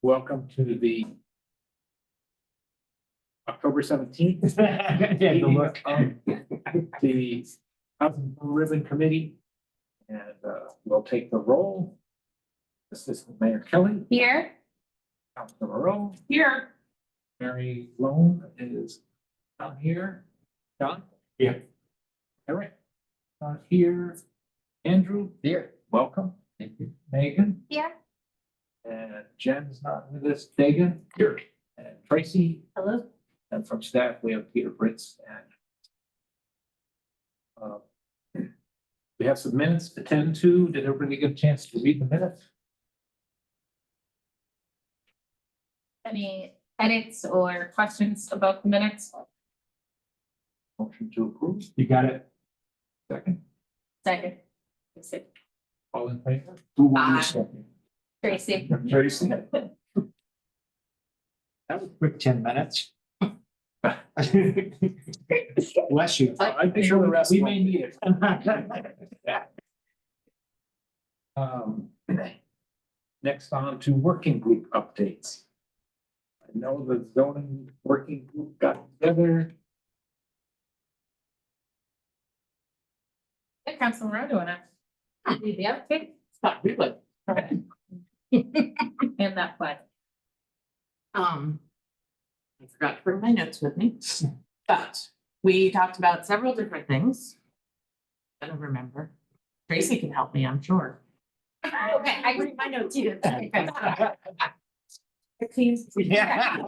Welcome to the October 17th. Yeah, the look. The Housing Blue Ribbon Committee. And we'll take the roll. Assistant Mayor Kelly, Here. Councilor Moreau, Here. Mary Lone is down here. John? Yeah. Eric? Not here. Andrew? Here. Welcome. Thank you. Megan? Here. And Jen's not with us. Dagan? Here. And Tracy? Hello. And from staff, we have Peter Fritz and we have some minutes to tend to. Did everybody get a chance to read the minutes? Any edits or questions about the minutes? Motion to approve. You got it. Second. Second. All in favor? Aye. Tracy. Tracy. That was a quick 10 minutes. Bless you. I'm sure the rest. We may need it. Next on to working group updates. I know the zoning working group got together. Hey, Councilor Rowe doing it. Leave the update. Not really. And that flag. I forgot to bring my notes with me, but we talked about several different things. I don't remember. Tracy can help me, I'm sure. Okay, I read my notes too. Yeah.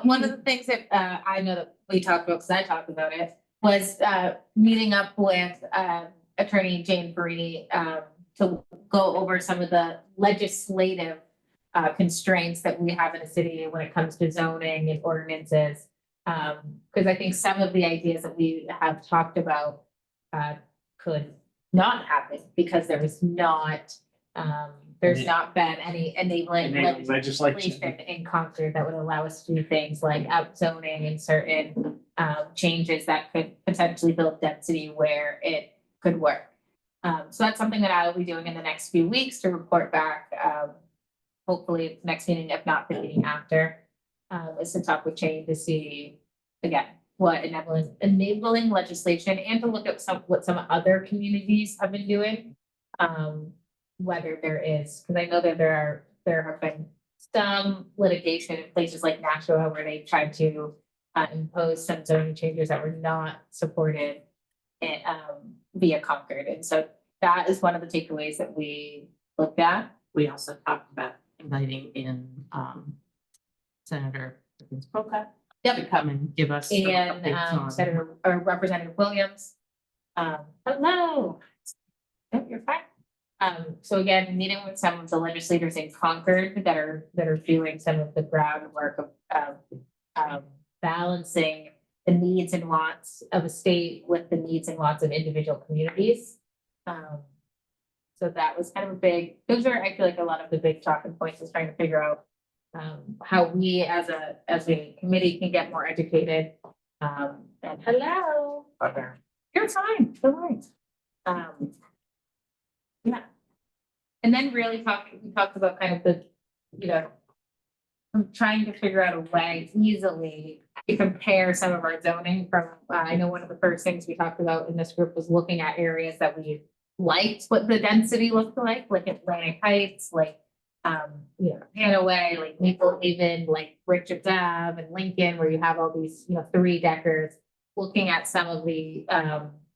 One of the things that I know that we talked about, because I talked about it, was meeting up with Attorney Jane Farini to go over some of the legislative constraints that we have in the city when it comes to zoning and ordinances. Because I think some of the ideas that we have talked about could not happen because there was not, there's not been any enabling legislation in Concord that would allow us to do things like outzoning and certain changes that could potentially build density where it could work. So that's something that I will be doing in the next few weeks to report back. Hopefully next meeting, if not the meeting after, is to talk with Jane to see, again, what enabling legislation and to look at what some other communities have been doing. Whether there is, because I know that there have been some litigation in places like Nashua where they tried to impose some zoning changes that were not supported via Concord. And so that is one of the takeaways that we looked at. We also talked about inviting in Senator Proka to come and give us some updates And on- Senator or Representative Williams. Hello. No, you're fine. So again, meeting with some of the legislators in Concord that are doing some of the groundwork of balancing the needs and wants of a state with the needs and wants of individual communities. So that was kind of those are, I feel like, a lot of the big talking points is trying to figure out how we as a committee can get more educated. And hello. Okay. You're fine, don't worry. Yeah. And then really we talked about kind of I'm trying to figure out a way easily to compare some of our zoning from, I know one of the first things we talked about in this group was looking at areas that we liked what the density looked like Atlantic Heights, Hanaway, like Maple Haven, like Richards Ave and Lincoln, where you have all these, 3-deckers, looking at some of the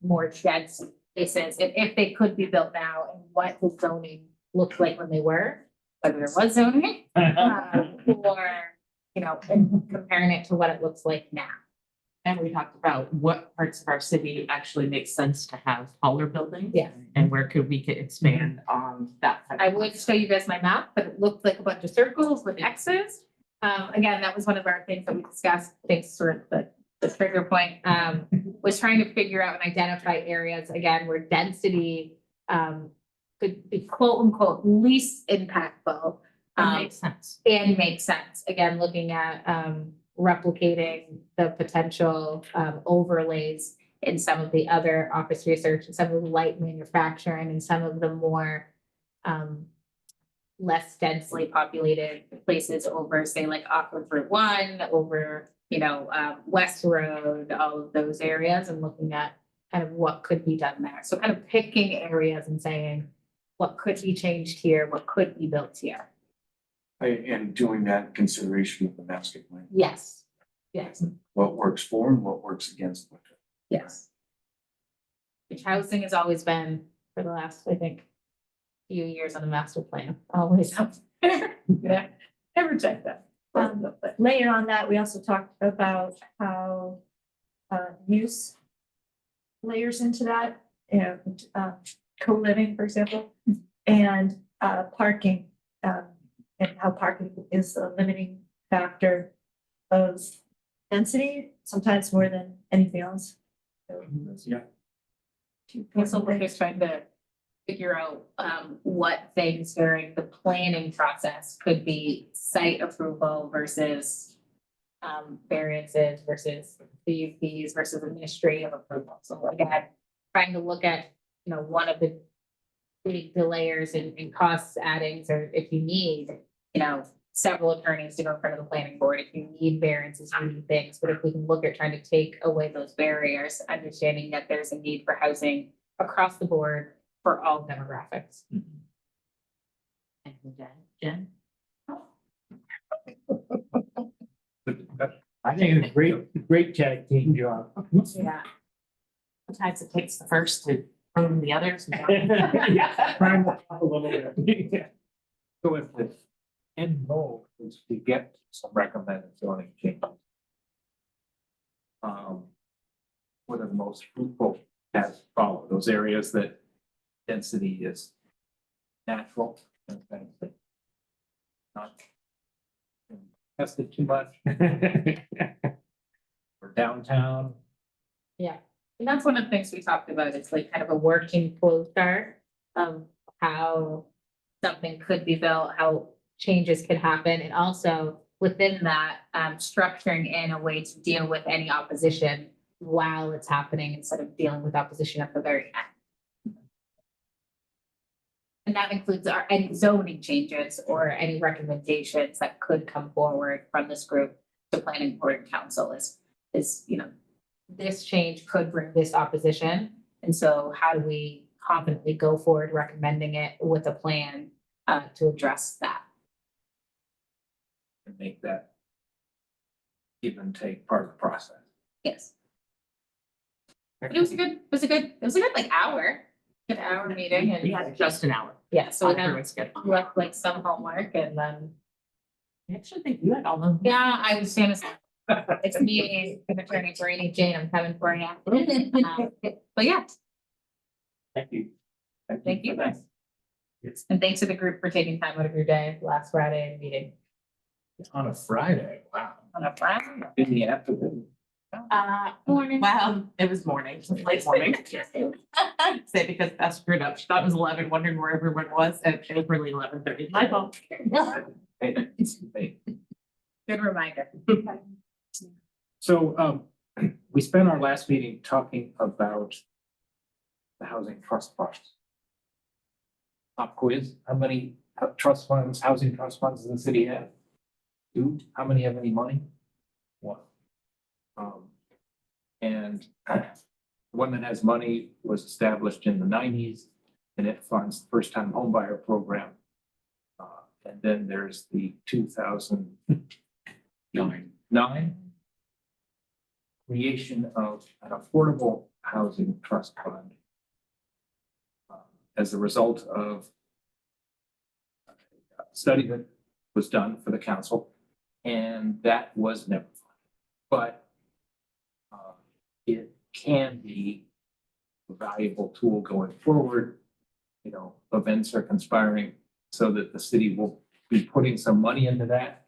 more dense spaces, if they could be built now and what the zoning looked like when they were, whether there was zoning, or, and comparing it to what it looks like now. And we talked about what parts of our city actually make sense to have taller buildings. Yeah. And where could we expand on that? I would show you guys my map, but it looked like a bunch of circles with X's. Again, that was one of our things that we discussed, thanks to the trigger point, was trying to figure out and identify areas, again, where density could be quote unquote least impactful. That makes sense. And make sense. Again, looking at replicating the potential overlays in some of the other office research and some of the light manufacturing and some of the more less densely populated places over, say, like off of Route 1, over, West Road, all of those areas, and looking at kind of what could be done there. So kind of picking areas and saying, what could be changed here, what could be built here? And doing that in consideration of the master plan, Yes, yes, what works for and what works against. yes. Which housing has always been, for the last, I think, few years on the master plan, always up there. Yeah, never checked that. Later on that, we also talked about how use layers into that, and co-living, for example, and parking, and how parking is a limiting factor of density, sometimes more than anything else. So, Yeah. two Also, we're important just trying to figure out what things during the planning process could be site approval versus variances versus CUPs versus administrative approval. So again, trying to look at, one of the big delayers in costs addings, or if you need, several attorneys to go in front of the planning board, if you need variances, you need things, but if we can look at trying to take away those barriers, understanding that there's a need for housing across the board for all demographics. And Jen? I think it's a great tag team job. Yeah. Sometimes it takes the first to prune the others. Yeah, prime up a little bit. Yeah. So if the end goal is to get some recommended zoning changes. What are the most fruitful paths to follow? Those areas that density is natural and things that not tested too much, or downtown. Yeah, and that's one of the things we talked about. It's like kind of a working flow chart of how something could be built, how changes could happen, and also within that, structuring in a way to deal with any opposition while it's happening instead of dealing with opposition at the very end. And that includes any zoning changes or any recommendations that could come forward from this group to planning board and council is, this change could bring this opposition. And so how do we confidently go forward recommending it with a plan to address that? And make that give and take part of the process. Yes. But it was a good like hour, good hour meeting, We and had just an hour. yeah, so we had Everyone's good. left like some homework, and then, I actually think you had all of them. yeah, I was saying, it's me, Attorney Brainy Jane, I'm coming for you. But yeah, Thank you. thank you for that. guys. And thanks to the group for taking time out of your day last Friday meeting On a Friday, wow. on a Friday. In the afternoon. Morning. Well, it was morning, late morning. Say because Beth screwed up. She thought it was 11, wondering where everyone was, and it was really 11:30. My fault. Hey, Good reminder. So, we spent our last meeting talking about the housing trust funds. Pop quiz, how many trust funds, housing trust funds does the city have? Two, how many have any money? One. And the one that has money was established in the nineties, and it funds the first time homebuyer program. And then there's the 2009 creation of an affordable housing trust fund as a result of a study that was done for the council, and that was never funded. But it can be a valuable tool going forward. Events are conspiring so that the city will be putting some money into that.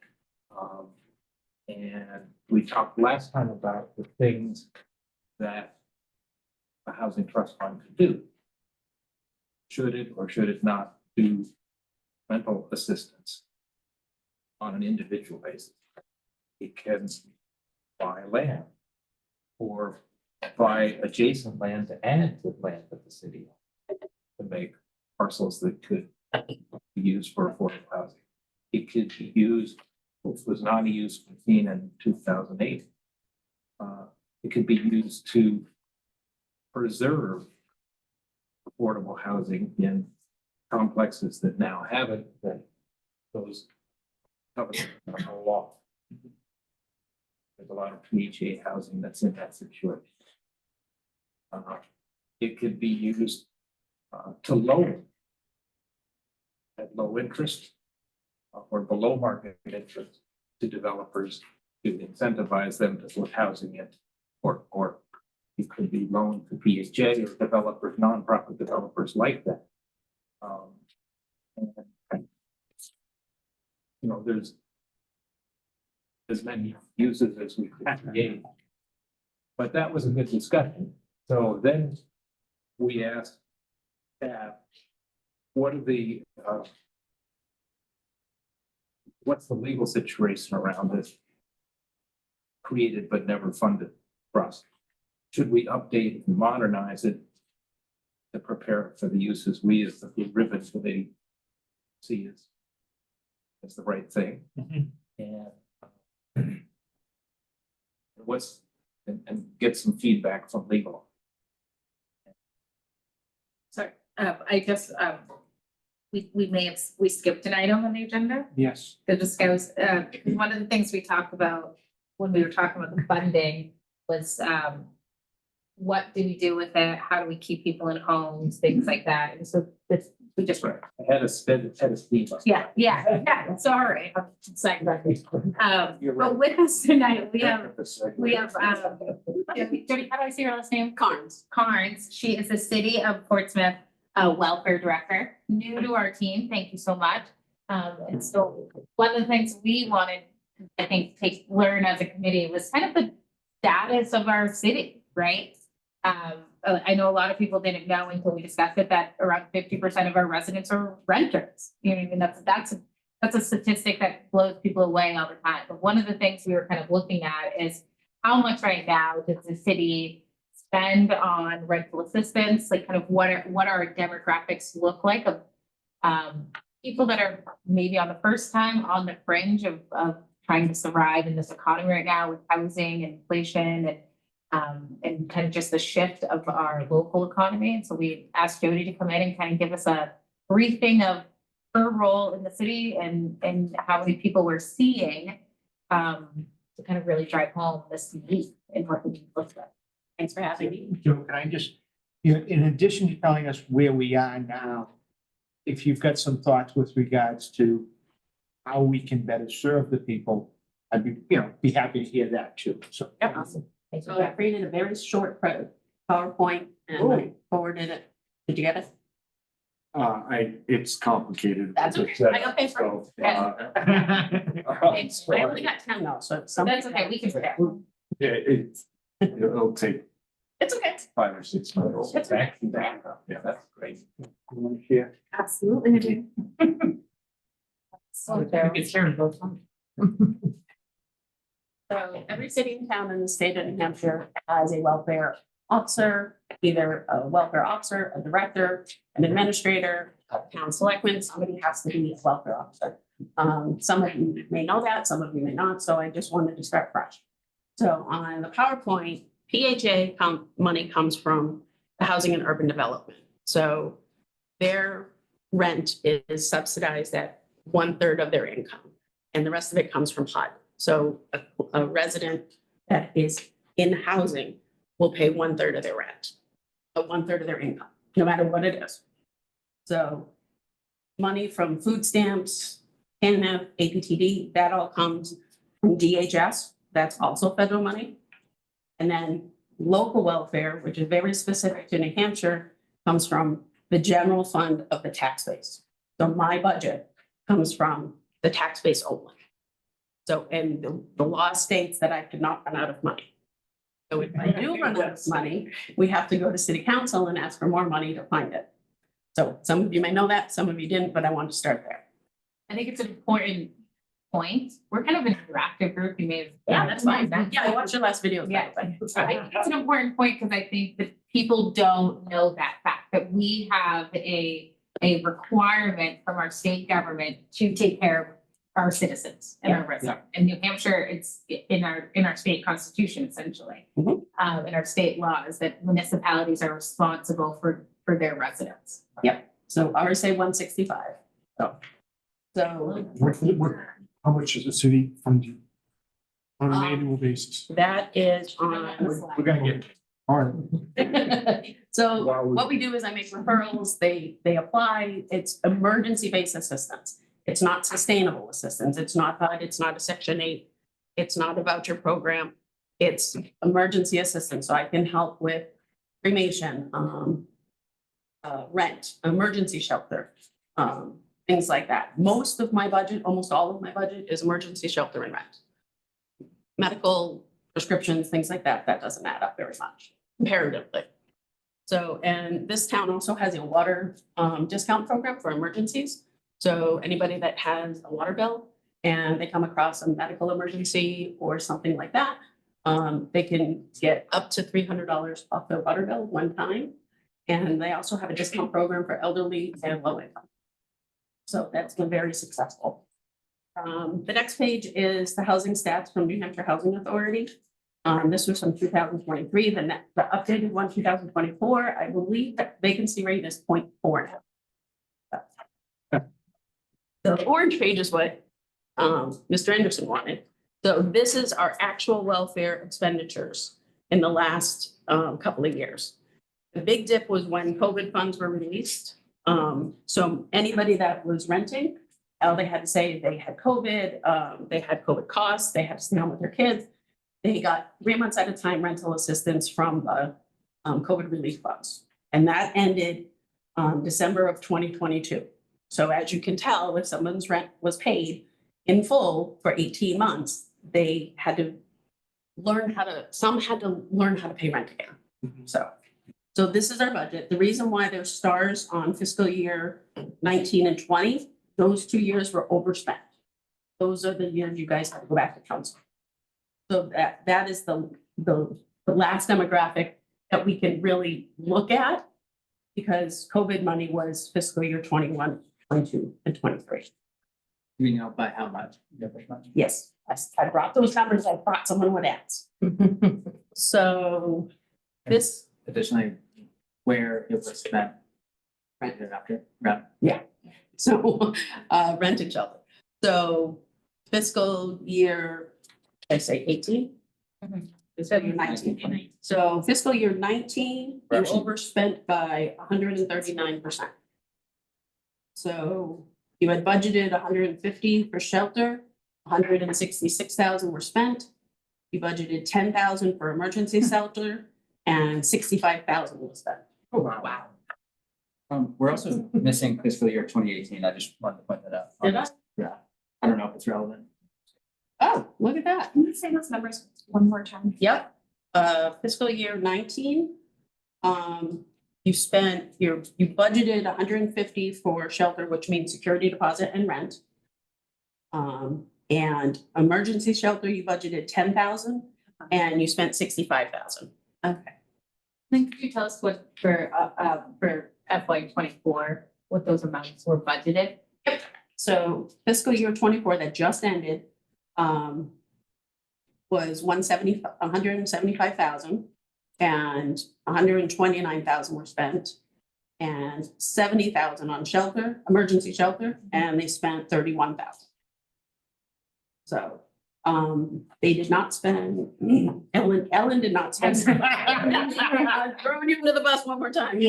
And we talked last time about the things that a housing trust fund could do. Should it or should it not do rental assistance on an individual basis? It can buy land or buy adjacent land to add to the land that the city owns, to make parcels that could be used for affordable housing. It could be used, which was not a use seen in 2008. It could be used to preserve affordable housing in complexes that now have it, that those covenants are no law. There's a lot of PHA housing that's in that situation. It could be used to loan at low interest or below market interest to developers to incentivize them to put housing in, or it could be loaned to PHA or developers, nonprofit developers like that. And, you know, there's as many uses as we could create. But that was a good discussion. So then we asked staff, what are the, what's the legal situation around this created but never funded trust? Should we update and modernize it to prepare for the uses we as the Blue Ribbon Committee see as the right thing? And what's, and get some feedback from legal. Sorry, I guess, we skipped an item on the agenda Yes. to discuss, one of the things we talked about when we were talking about the funding was, what do we do with it? How do we keep people in homes, things like that? And so this, we just, I had a speed bump. yeah, sorry. I'm saying that. You're But right. with us tonight, we have, Jody, how do I say your last name? Carnes. Carnes. She is the City of Portsmouth Welfare Director, new to our team. Thank you so much. And so one of the things we wanted, I think, learn as a committee was kind of the status of our city, right? I know a lot of people didn't know until we discussed it that around 50% of our residents are renters. You know, what I mean, that's a statistic that blows people away all the time. But one of the things we were kind of looking at is how much right now does the city spend on rental assistance? Like, kind of what our demographics look like of people that are maybe on the first time on the fringe of trying to survive in this economy right now with housing and inflation and kind of just the shift of our local economy. And so we asked Jody to come in and kind of give us a briefing of her role in the city and how many people we're seeing to kind of really drive home this need and what we look at. Thanks for having me. Joe, can I just, you know, in addition to telling us where we are now, if you've got some thoughts with regards to how we can better serve the people, I'd be happy to hear that too. So. Yep. Awesome. Thanks for So I that. created a very short PowerPoint and I forwarded it. Did you get it? It's complicated. That's okay. I got paper. So, Thanks. I only got 10 though, so. That's okay, we can share. yeah, it'll take It's okay. 5 or 6 minutes. That's okay. Yeah. That's great. Absolutely. I do. So there. It's here in both times. So every city and town in the state of New Hampshire has a welfare officer, either a welfare officer, a director, an administrator, a town selectman, somebody has to be a welfare officer. Some of you may know that, some of you may not, so I just wanted to start fresh. So on the PowerPoint, PHA money comes from the Housing and Urban Development. So their rent is subsidized at 1/3 of their income, and the rest of it comes from HUD. So a resident that is in housing will pay 1/3 of their rent, 1/3 of their income, no matter what it is. So money from food stamps, TANF, APTD, that all comes from DHS. That's also federal money. And then local welfare, which is very specific to New Hampshire, comes from the general fund of the tax base. So my budget comes from the tax base only. So, and the law states that I cannot run out of money. So if I do run out of money, we have to go to city council and ask for more money to find it. So some of you may know that, some of you didn't, but I want to start there. I think it's an important point. We're kind of an interactive group. You may have. Yeah, that's fine. Yeah, I watched your last video. Yeah, I think it's an important point because I think that people don't know that fact that we have a a requirement from our state government to take care of our citizens and our residents. In New Hampshire, it's in our state constitution essentially. Mhm. In our state laws that municipalities are responsible for their residents. So RSA 165. Oh. So How much does the city fund you? On an Um, annual basis? that is on. We're gonna get, all right. So Wow. what we do is I make referrals, they apply, it's emergency-based assistance. It's not sustainable assistance, it's not HUD, it's not a Section 8, it's not a voucher program. It's emergency assistance, so I can help with cremation, rent, emergency shelter, things like that. Most of my budget, almost all of my budget is emergency shelter and rent. Medical prescriptions, things like that, that doesn't add up very much comparatively. So, and this town also has a water discount program for emergencies. So anybody that has a water bill and they come across a medical emergency or something like that, they can get up to $300 off their water bill one time. And they also have a discount program for elderly and low income. So that's been very successful. The next page is the housing stats from New Hampshire Housing Authority. This was from 2023, the updated one, 2024, I believe that vacancy rate is 0.4 now. The orange page is what Mr. Anderson wanted. So this is our actual welfare expenditures in the last couple of years. The big dip was when COVID funds were released. So anybody that was renting, all they had to say they had COVID, they had COVID costs, they had to stay home with their kids. They got 3 months at a time rental assistance from the COVID relief funds. And that ended December of 2022. So as you can tell, if someone's rent was paid in full for 18 months, they had to learn some had to learn how to pay rent again. So this is our budget. The reason why there's stars on fiscal year 19 and 20, those 2 years were overspent. Those are the years you guys have to go back to council. So that is the last demographic that we can really look at because COVID money was fiscal year 21, 22, and 23. We know by how much? Yes, I brought those numbers. I thought someone would ask. So this, Additionally, where it was spent. Rented after, rent. so rent and shelter. So fiscal year, did I say 18? Mhm. Fiscal year 19. So fiscal year 19, you overspent by 139%. So you had budgeted 150 for shelter, 166,000 were spent. You budgeted 10,000 for emergency shelter and 65,000 was spent. Oh, wow. We're also missing fiscal year 2018. I just wanted to point that out. Did I? Yeah. I don't know if it's relevant. Oh, look at that. Can you say those numbers one more time? Yep, fiscal year 19. You budgeted 150 for shelter, which means security deposit and rent. And emergency shelter, you budgeted 10,000 and you spent 65,000. Okay. Then could you tell us what for FY 24, what those amounts were budgeted? So fiscal year 24 that just ended, was 175,000 and 129,000 were spent. And 70,000 on shelter, emergency shelter, and they spent 31,000. So, they did not spend, Ellen did not spend. I'm throwing you under the bus one more time.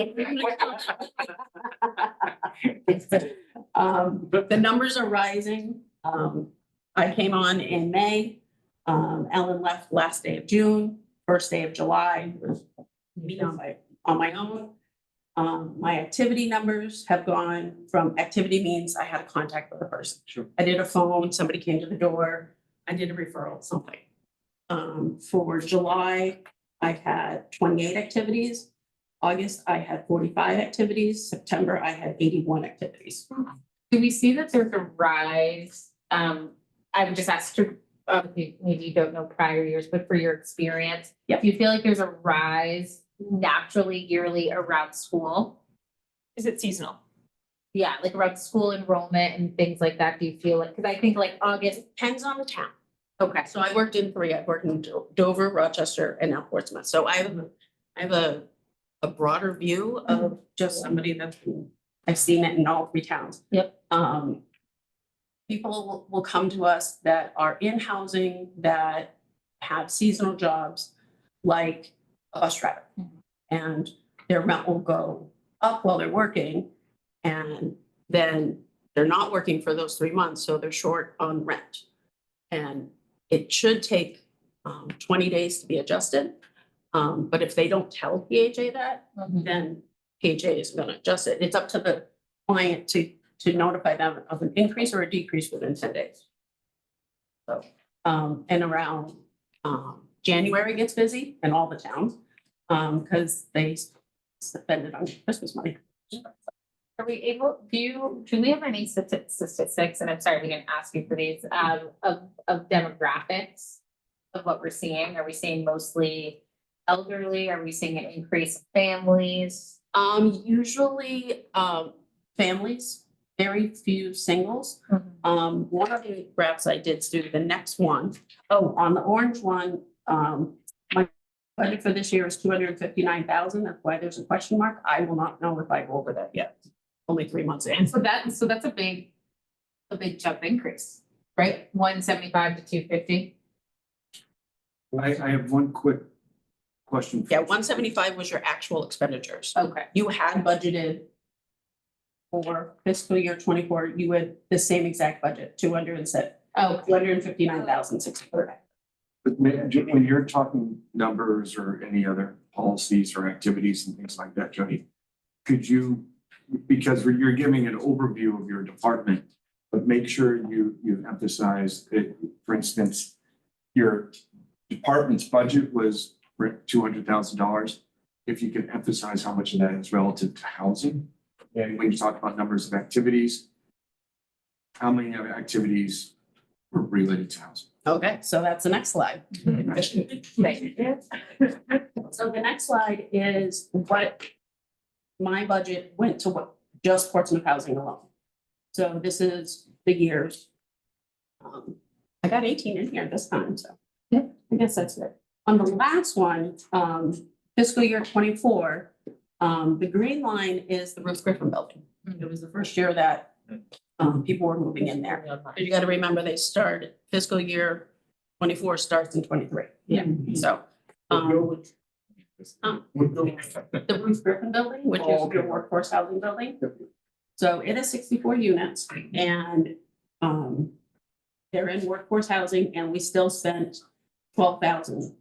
The numbers are rising. I came on in May. Ellen left last day of June, first day of July, was me on my own. My activity numbers have gone from, activity means I had a contact with a person. Sure. I did a phone, somebody came to the door, I did a referral, something. For July, I had 28 activities. August, I had 45 activities. September, I had 81 activities. Do we see that there's a rise? I would just ask, maybe you don't know prior years, but for your experience, Yep. do you feel like there's a rise naturally yearly around school? Is it seasonal? Yeah, like around school enrollment and things like that, do you feel like, because I think like August, Depends on the town. okay. So I worked in three. I've worked in Dover, Rochester, and now Portsmouth. So I have a broader view of just somebody that's, I've seen it in all three towns. Yep. People will come to us that are in housing, that have seasonal jobs, like a bus driver. And their rent will go up while they're working, and then they're not working for those 3 months, so they're short on rent. And it should take 20 days to be adjusted. But if they don't tell PHA that, then PHA is gonna adjust it. It's up to the client to notify them of an increase or a decrease within 10 days. So, and around January gets busy in all the towns, because they spend it on Christmas money. Are we able, do we have any statistics, and I'm sorry, we didn't ask you for these, of demographics of what we're seeing? Are we seeing mostly elderly? Are we seeing an increase in families? Usually, families, very few singles. One of the graphs I did do, the next one, on the orange one, my budget for this year is 259,000. That's why there's a question mark. I will not know if I go over that yet. Only 3 months in. So that's a big jump increase, right? 175 to 250. I have one quick question. Yeah, 175 was your actual expenditures. Okay. You had budgeted for fiscal year 24, you had the same exact budget, 259,600. But when you're talking numbers or any other policies or activities and things like that, Jody, could you, because you're giving an overview of your department, but make sure you emphasize it. For instance, your department's budget was $200,000. If you can emphasize how much of that is relative to housing, and when you talk about numbers of activities, how many of activities were related to housing? Okay, so that's the next slide. So the next slide is what my budget went to, what just Portsmouth housing alone. So this is the years. I got 18 in here this time, so yeah, I guess that's it. On the last one, fiscal year 24, the green line is the Ruth Griffin building. It was the first year that people were moving in there. But you gotta remember, they started fiscal year 24 starts in 23. Yeah, so. The Ruth Griffin building, which is your workforce housing building. So it is 64 units, and they're in workforce housing, and we still spent 12,000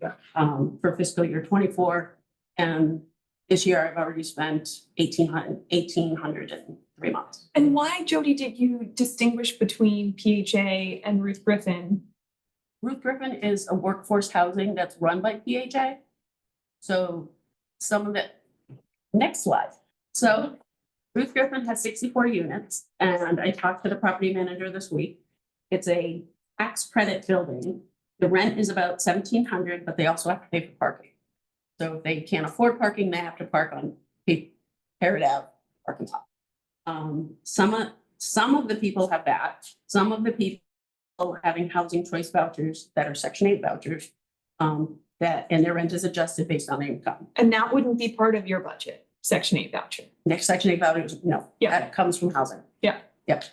for fiscal year 24. And this year I've already spent 1,800 in 3 months. And why, Jody, did you distinguish between PHA and Ruth Griffin? Ruth Griffin is a workforce housing that's run by PHA. So some of the, next slide. So Ruth Griffin has 64 units, and I talked to the property manager this week. It's a tax credit building. The rent is about 1,700, but they also have to pay for parking. So if they can't afford parking, they have to park on Parrot Ave parking lot. Some of the people have that. Some of the people having housing choice vouchers that are Section 8 vouchers, and their rent is adjusted based on income. And that wouldn't be part of your budget, Section 8 voucher. Next Section 8 vouchers, no, Yeah. that comes from housing. Yeah. Yep.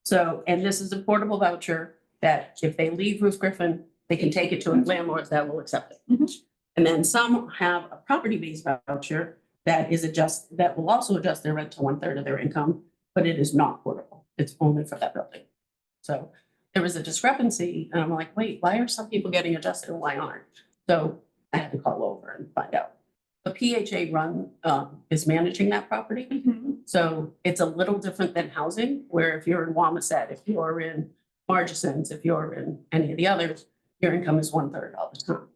So, and this is a portable voucher that if they leave Ruth Griffin, they can take it to a landlord that will accept it. Mhm. And then some have a property-based voucher that will also adjust their rent to 1/3 of their income, but it is not portable. It's only for that building. So there was a discrepancy, and I'm like, wait, why are some people getting adjusted and why aren't? So I had to call over and find out. The PHA is managing that property. So it's a little different than housing, where if you're in Wamisit, if you're in Margison's, if you're in any of the others, your income is 1/3 all the time.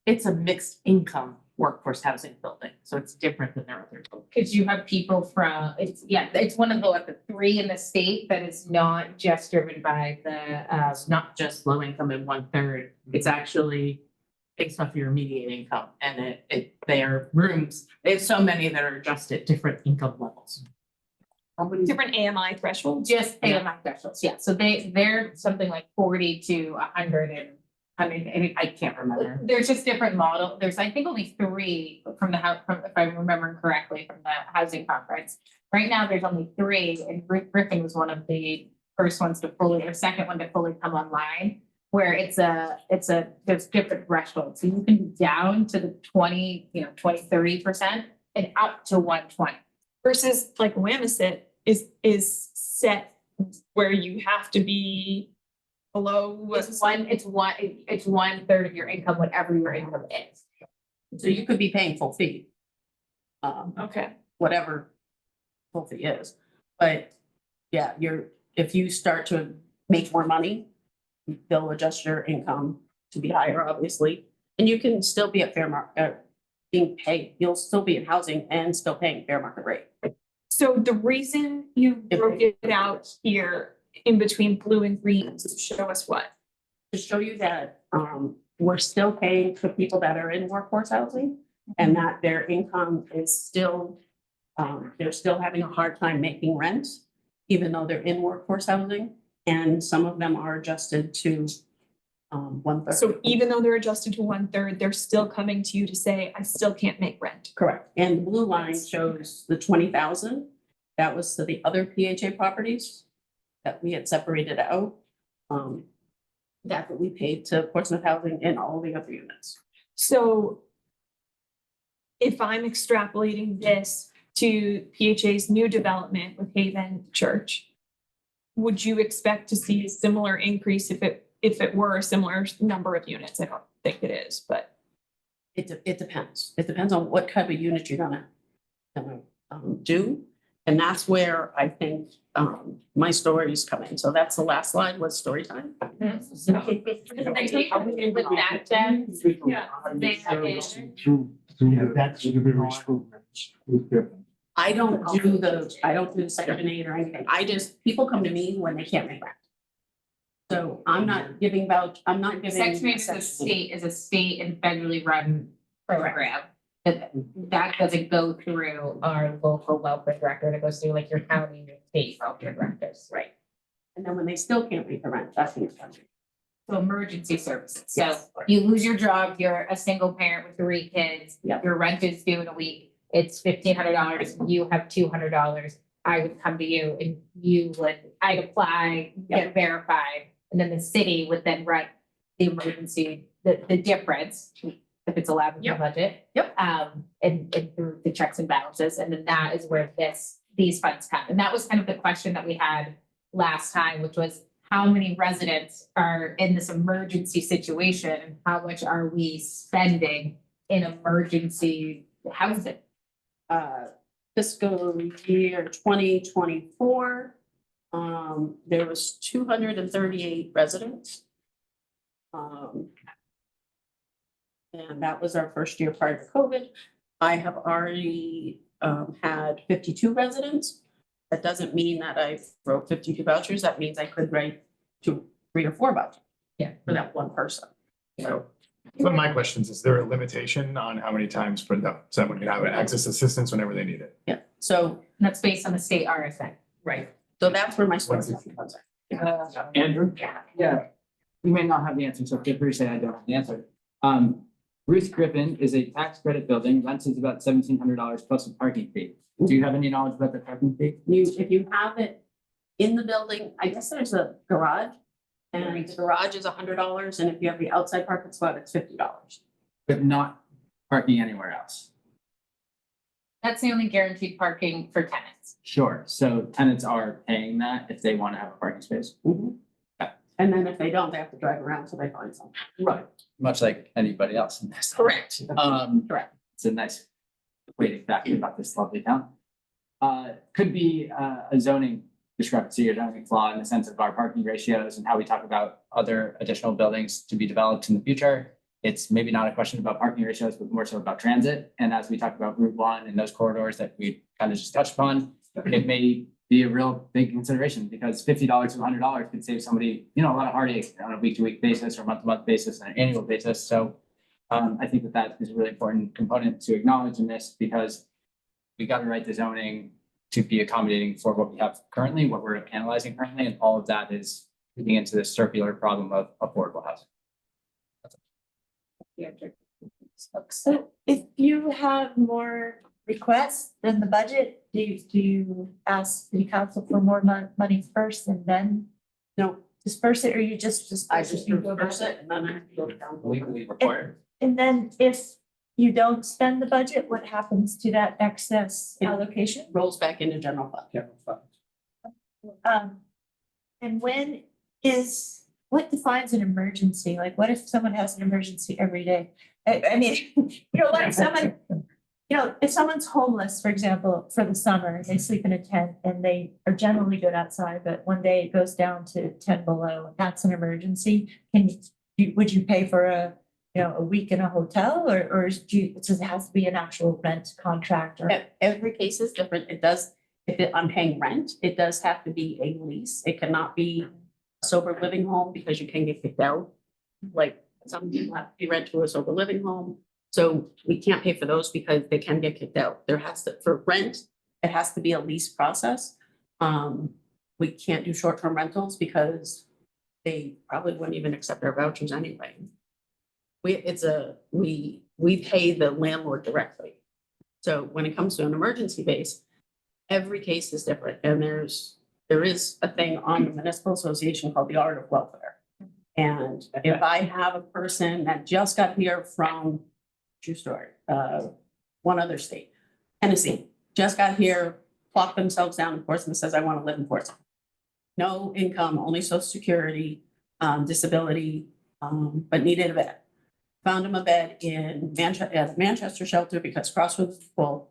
It's a mixed income workforce housing building, so it's different than their other buildings. Cause you have people from, it's one of the 3 in the state that is not just driven by the, It's not just low income and 1/3, it's actually based off your median income, and they are rooms, they have so many that are adjusted at different income levels. How many? Different AMI thresholds. Just AMI thresholds, yeah, so they're something like 40 to 100 and, I can't remember. there's just different model, there's, I think, only 3 from the house, from, if I'm remembering correctly, from the housing conference. Right now, there's only 3, and Griffin was one of the first ones to fully, or second one to fully come online. Where there's different thresholds, so you can be down to the 20, 30% and up to 120. Versus like Wamisit is set where you have to be below. It's 1/3 of your income, whatever your income is. So you could be paying full fee. Okay, Whatever full fee is. But yeah, if you start to make more money, they'll adjust your income to be higher, obviously. And you can still be at fair market, being paid, you'll still be in housing and still paying fair market rate. so the reason you broke it out here in between blue and green is to show us what? To show you that, we're still paying for people that are in workforce housing and that their income is still, they're still having a hard time making rent, even though they're in workforce housing. And some of them are adjusted to, 1/3. So even though they're adjusted to 1/3, they're still coming to you to say, I still can't make rent. Correct. And the blue line shows the 20,000. That was to the other PHA properties that we had separated out. That's what we paid to Portsmouth Housing and all the other units. So if I'm extrapolating this to PHA's new development with Haven Church, would you expect to see a similar increase if it were a similar number of units? I don't think it is, but. It depends. It depends on what type of unit you're gonna do. And that's where I think, my stories come in. So that's the last slide, was story time. With that, then, they have a- Through that's the various programs with Griffin. I don't do the Section 8 or anything. People come to me when they can't make rent. So I'm not giving. Section 8 is a state and federally run program. That doesn't go through our local welfare director, it goes through like your county, your state welfare directors. Right. And then when they still can't pay the rent, that's when it's coming. So emergency services, so Yes. you lose your job, you're a single parent with 3 kids. Yep. Your rent is due in a week, it's $1,500, you have $200. I would come to you and I'd apply, get verified, and then the city would then run the emergency, the difference. If it's allowed in the Yep. budget. Yep. And through the checks and balances, and then that is where these funds come. And that was kind of the question that we had last time, which was how many residents are in this emergency situation and how much are we spending in emergency housing? Fiscal year 2024, there was 238 residents. And that was our first year prior to COVID. I have already had 52 residents. That doesn't mean that I wrote 52 vouchers. That means I could write 2, 3, or 4 vouchers. Yeah. For that one person. So one of my questions, is there a limitation on how many times someone can have access assistance whenever they need it? Yeah, so, And that's based on the state RSA. right, so that's where my story What's comes it? in. Andrew? Yeah, you may not have the answer, so feel free to say I don't have the answer. Ruth Griffin is a tax credit building, rent is about $1,700 plus a parking fee. Do you have any knowledge about the parking fee? If you have it in the building, I guess there's a garage. And the garage is $100, and if you have the outside parking spot, it's $50. But not parking anywhere else? That's the only guaranteed parking for tenants. Sure, so tenants are paying that if they want to have a parking space? Yeah. And then if they don't, they have to drive around till they find something. Right. Much like anybody else in this. Correct. Correct. It's a nice way to fact about this lovely town. Could be a zoning discrepancy or zoning flaw in the sense of our parking ratios and how we talk about other additional buildings to be developed in the future. It's maybe not a question about parking ratios, but more so about transit. And as we talk about Route 1 and those corridors that we kind of just touched upon, it may be a real big consideration because $50 to $100 could save somebody, a lot of heartache on a week-to-week basis or month-to-month basis and an annual basis. So I think that is a really important component to acknowledge in this because we got to write the zoning to be accommodating for what we have currently, what we're analyzing currently, and all of that is leading into this circular problem of affordable housing. So if you have more requests than the budget, do you ask the council for more money first and then No, disperse it, or you just I disperse just it? and go reverse back? it and then I go down. Legally required. And then if you don't spend the budget, what happens to that excess It- allocation? Rolls back into general fund. General fund. And what defines an emergency? Like, what if someone has an emergency every day? I mean, like someone, if someone's homeless, for example, for the summer, they sleep in a tent and they are generally good outside, but one day it goes down to 10 below, that's an emergency. Would you pay for a week in a hotel, or does it has to be an actual rent contract or? Every case is different. It does, I'm paying rent, it does have to be a lease. It cannot be a sober living home because you can get kicked out. Like some people have to be rent to a sober living home. So we can't pay for those because they can get kicked out. There has to, for rent, it has to be a lease process. We can't do short-term rentals because they probably wouldn't even accept our vouchers anyway. We pay the landlord directly. So when it comes to an emergency base, every case is different, and there is a thing on the municipal association called the Art of Welfare. And if I have a person that just got here from, true story, one other state, Tennessee, just got here, plopped themselves down in Portsmouth, says, I want to live in Portsmouth. No income, only social security, disability, but needed a bed. Found him a bed in at a Manchester shelter because Crossroads was full.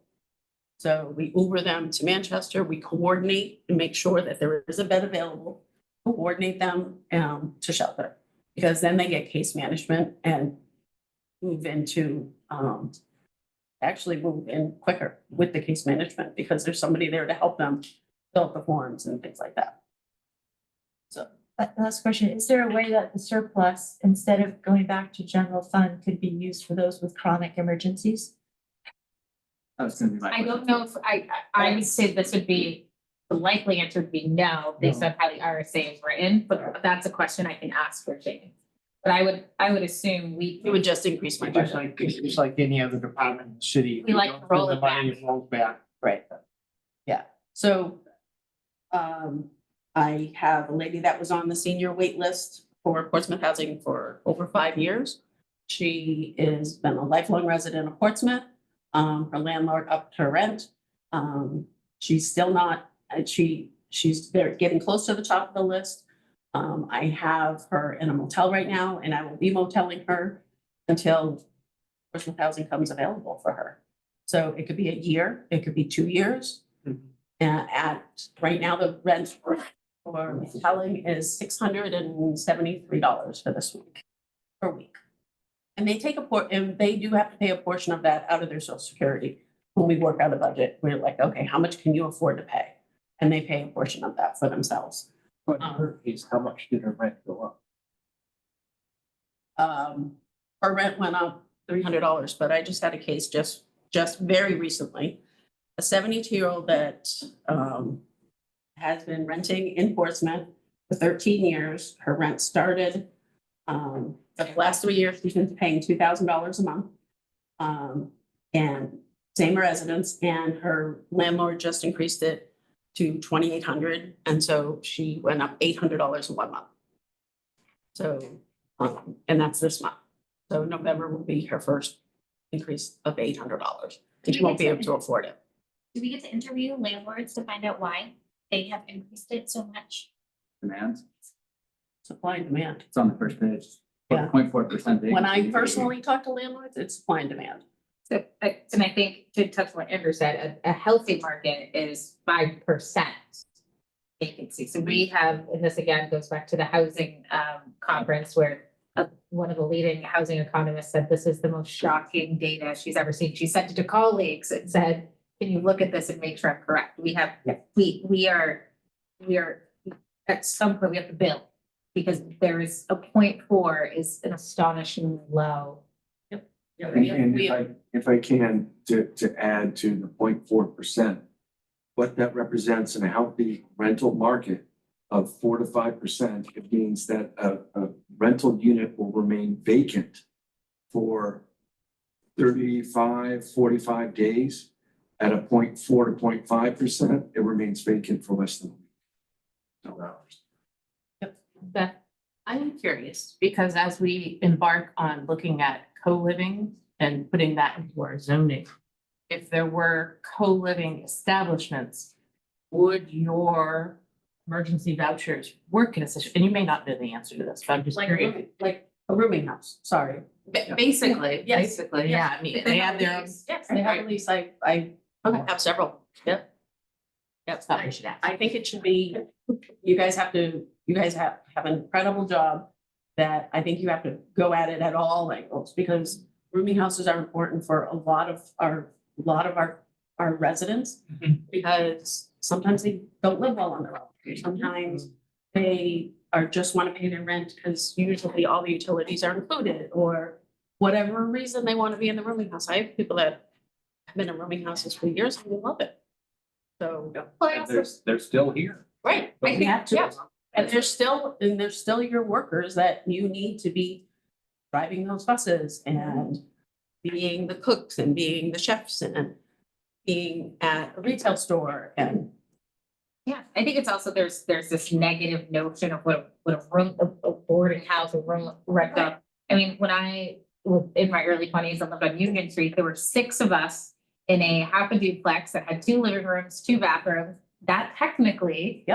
So we Uber them to Manchester, we coordinate and make sure that there is a bed available, coordinate them to shelter. Because then they get case management and move into, actually move in quicker with the case management because there's somebody there to help them fill out the forms and things like that. So. Last question, is there a way that the surplus, instead of going back to general fund, could be used for those with chronic emergencies? That was gonna be my I question. don't know if I would say this would be, the likely answer would be no, based on how the RSA is written, but that's a question I can ask for Jane. But I would assume It would just increase my Just budget. like any other department in the city. We like to roll The it money back. rolls back. Right. Yeah, so I have a lady that was on the senior wait list for Portsmouth Housing for over 5 years. She has been a lifelong resident of Portsmouth. Her landlord upped her rent. She's still not, she's there getting close to the top of the list. I have her in a motel right now, and I will be moteling her until Portsmouth Housing comes available for her. So it could be a year, it could be 2 years. At right now, the rent for moteling is $673 for this week, per week. And they take and they do have to pay a portion of that out of their social security. When we work out a budget, we're like, okay, how much can you afford to pay? And they pay a portion of that for themselves. But in her case, how much did her rent go up? Her rent went up $300, but I just had a case just very recently. A 72-year-old that has been renting in Portsmouth for 13 years. Her rent started for the last 3 years, she's been paying $2,000 a month. And same residence, and her landlord just increased it to $2,800, and so she went up $800 in 1 month. So, and that's this month. So November will be her first increase of $800, and she won't be able to afford it. Do we get to interview landlords to find out why they have increased it so much? Demand, Supply and demand. it's on the first page. Yeah. 0.4%. When I personally talk to landlords, it's supply and demand. So, and I think to touch on what Andrew said, a healthy market is 5% vacancy. So we have, and this again goes back to the housing conference where one of the leading housing economists said this is the most shocking data she's ever seen. She sent it to colleagues and said, can you look at this and make sure I'm correct? We have, we are at some point we have to build because there is a 0.4 is an astonishingly low. And if I can, to add to the 0.4%, what that represents in a healthy rental market of 4 to 5%, it means that a rental unit will remain vacant for 35, 45 days. At a 0.4 to 0.5%, it remains vacant for less than a week. No hours. Beth, I'm curious, because as we embark on looking at co-living and putting that into our zoning, if there were co-living establishments, would your emergency vouchers work in a situation? And you may not know the answer to this, but I'm just curious. Like a rooming house, sorry. Basically, Yes. basically, yeah, I mean, they have their own. Yes, they have a lease, I have several, yep. Yep, Stuff we should ask. I think it should be, you guys have an incredible job that I think you have to go at it at all angles, because rooming houses are important for a lot of our residents. Because sometimes they don't live well on their own. Sometimes they just want to pay their rent because usually all the utilities are included, or whatever reason they want to be in the rooming house. I have people that have been in rooming houses for years and they love it. So, And they're still here. right, I think- yeah. And there's still your workers that you need to be driving those buses and being the cooks and being the chefs and being at a retail store and. Yeah, I think it's also, there's this negative notion of what a room, a boarding house, a room rent up. I mean, when I was in my early 20s and lived on Union Street, there were 6 of us in a half a duplex that had 2 living rooms, 2 bathrooms. That technically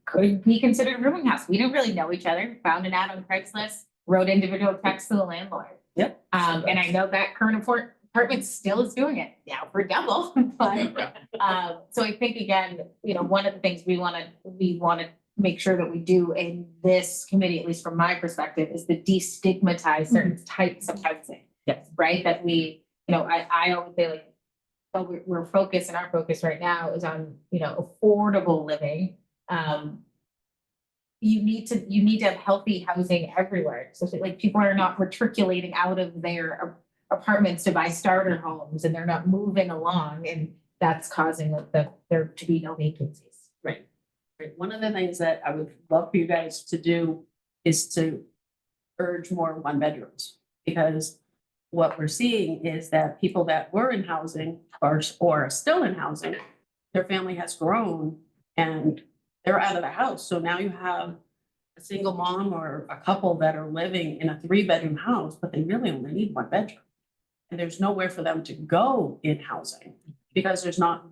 could be considered a rooming house. We didn't really know each other, found an ad on Craigslist, wrote individual texts to the landlord. Yep. And I know that current apartment still is doing it now for double, but so I think again, you know, one of the things we want to make sure that we do in this committee, at least from my perspective, is to destigmatize certain types of housing. Yes. Right, that we, you know, I always say like, well, we're focused, and our focus right now is on, you know, affordable living. You need to have healthy housing everywhere. So like people are not matriculating out of their apartments to buy starter homes, and they're not moving along, and that's causing like there to be no vacancies. Right. One of the things that I would love for you guys to do is to urge more 1-bedrooms. Because what we're seeing is that people that were in housing or are still in housing, their family has grown and they're out of the house. So now you have a single mom or a couple that are living in a 3-bedroom house, but they really only need 1 bedroom. And there's nowhere for them to go in housing because there's not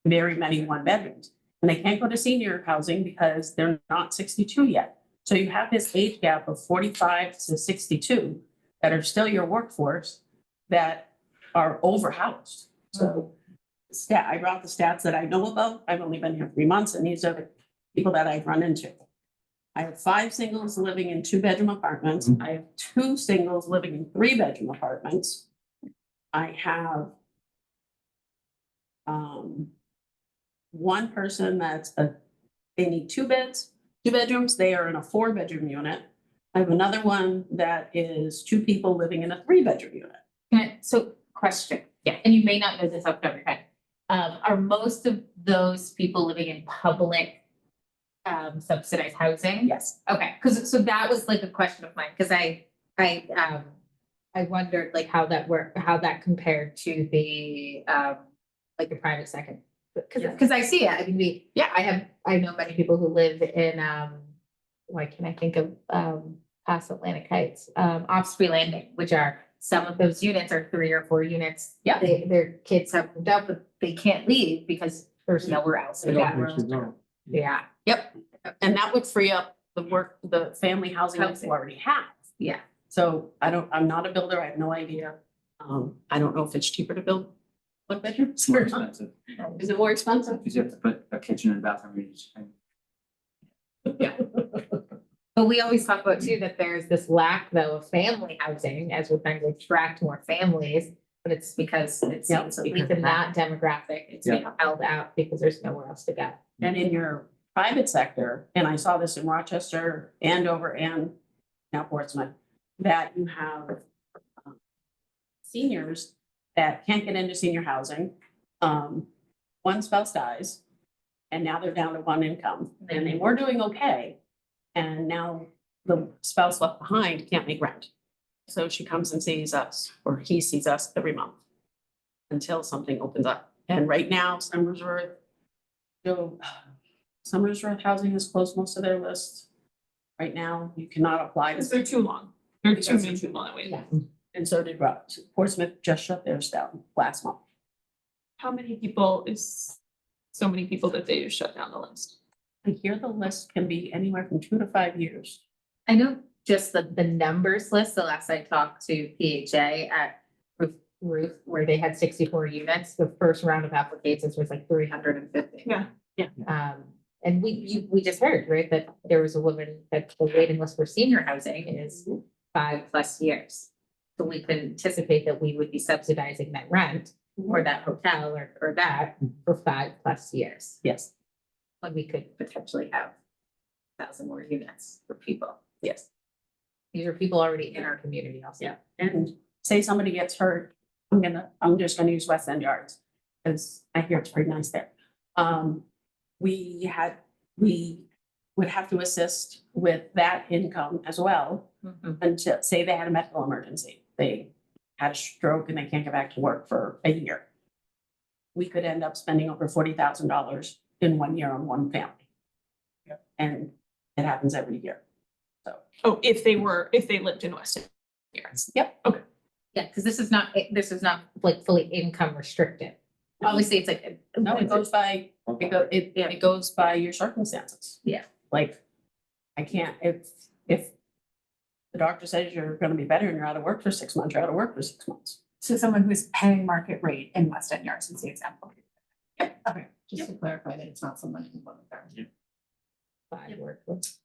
very many 1-bedrooms. And they can't go to senior housing because they're not 62 yet. So you have this age gap of 45 to 62 that are still your workforce that are overhoused. So I brought the stats that I know about. I've only been here 3 months, and these are the people that I've run into. I have 5 singles living in 2-bedroom apartments. I have 2 singles living in 3-bedroom apartments. I have one person they need 2 bedrooms. They are in a 4-bedroom unit. I have another one that is 2 people living in a 3-bedroom unit. So question, and you may not know this off the top of your head. Are most of those people living in public subsidized housing? Yes. Okay, so that was like a question of mine, because I wondered like how that compared to the like the private second. Because I see it. I mean, I know many people who live in why can I think of past Atlantic Heights, Osprey Landing, which are some of those units are 3 or 4 units. Yeah. Their kids have moved out, but they can't leave because there's nowhere else. They don't wish to go. Yeah. Yep. And that would free up the family housing that you already have. Yeah. So I'm not a builder. I have no idea. I don't know if it's cheaper to build 1 bedrooms. It's more expensive, Is it more expensive? because you have to put a kitchen and bathroom in each. But we always talk about too, that there's this lack though of family housing as we're trying to attract more families. But it's because it's because in that demographic, it's being held out because there's nowhere else to go. And in your private sector, and I saw this in Rochester, Andover, and now Portsmouth, that you have seniors that can't get into senior housing. One spouse dies, And now they're down to one income and they were doing okay. And now the spouse left behind can't make rent. So she comes and sees us, or he sees us every month until something opens up. And right now, Somersworth, Somersworth Housing has closed most of their lists. Right now, you cannot apply. Because they're too long. They're too many people on the wait. Yeah. And so did Portsmouth just shut theirs down last month. How many people is so many people that they just shut down the list? I hear the list can be anywhere from 2 to 5 years. I know just the numbers list, the last I talked to PHA at Ruth, where they had 64 units, the first round of applications was like 350. Yeah. And we just heard, right, that there was a woman that the waiting list for senior housing is 5+ years. So we could anticipate that we would be subsidizing that rent or that hotel or that for 5+ years. Yes, When we could potentially have 1,000 more units for people. yes. These are people already in our community also. Yeah, and say somebody gets hurt, I'm just gonna use West End Yards, because I hear it's pretty nice there. We would have to assist with that income as well, Mhm. until, say they had a medical emergency, they had a stroke and they can't get back to work for a year. We could end up spending over $40,000 in 1 year on one family. And it happens every year, so. Oh, if they lived in Weston. Yes. Yep. Okay. Yeah, because this is not like fully income restricted. Obviously, it's like. No, it goes by, it goes by your circumstances. Yeah. Like, I can't, if the doctor says you're gonna be better and you're out of work for 6 months, you're out of work for 6 months. So someone who's paying market rate in West End Yards is the example. Yep. Okay, just to clarify that it's not someone who won't there. Five work with.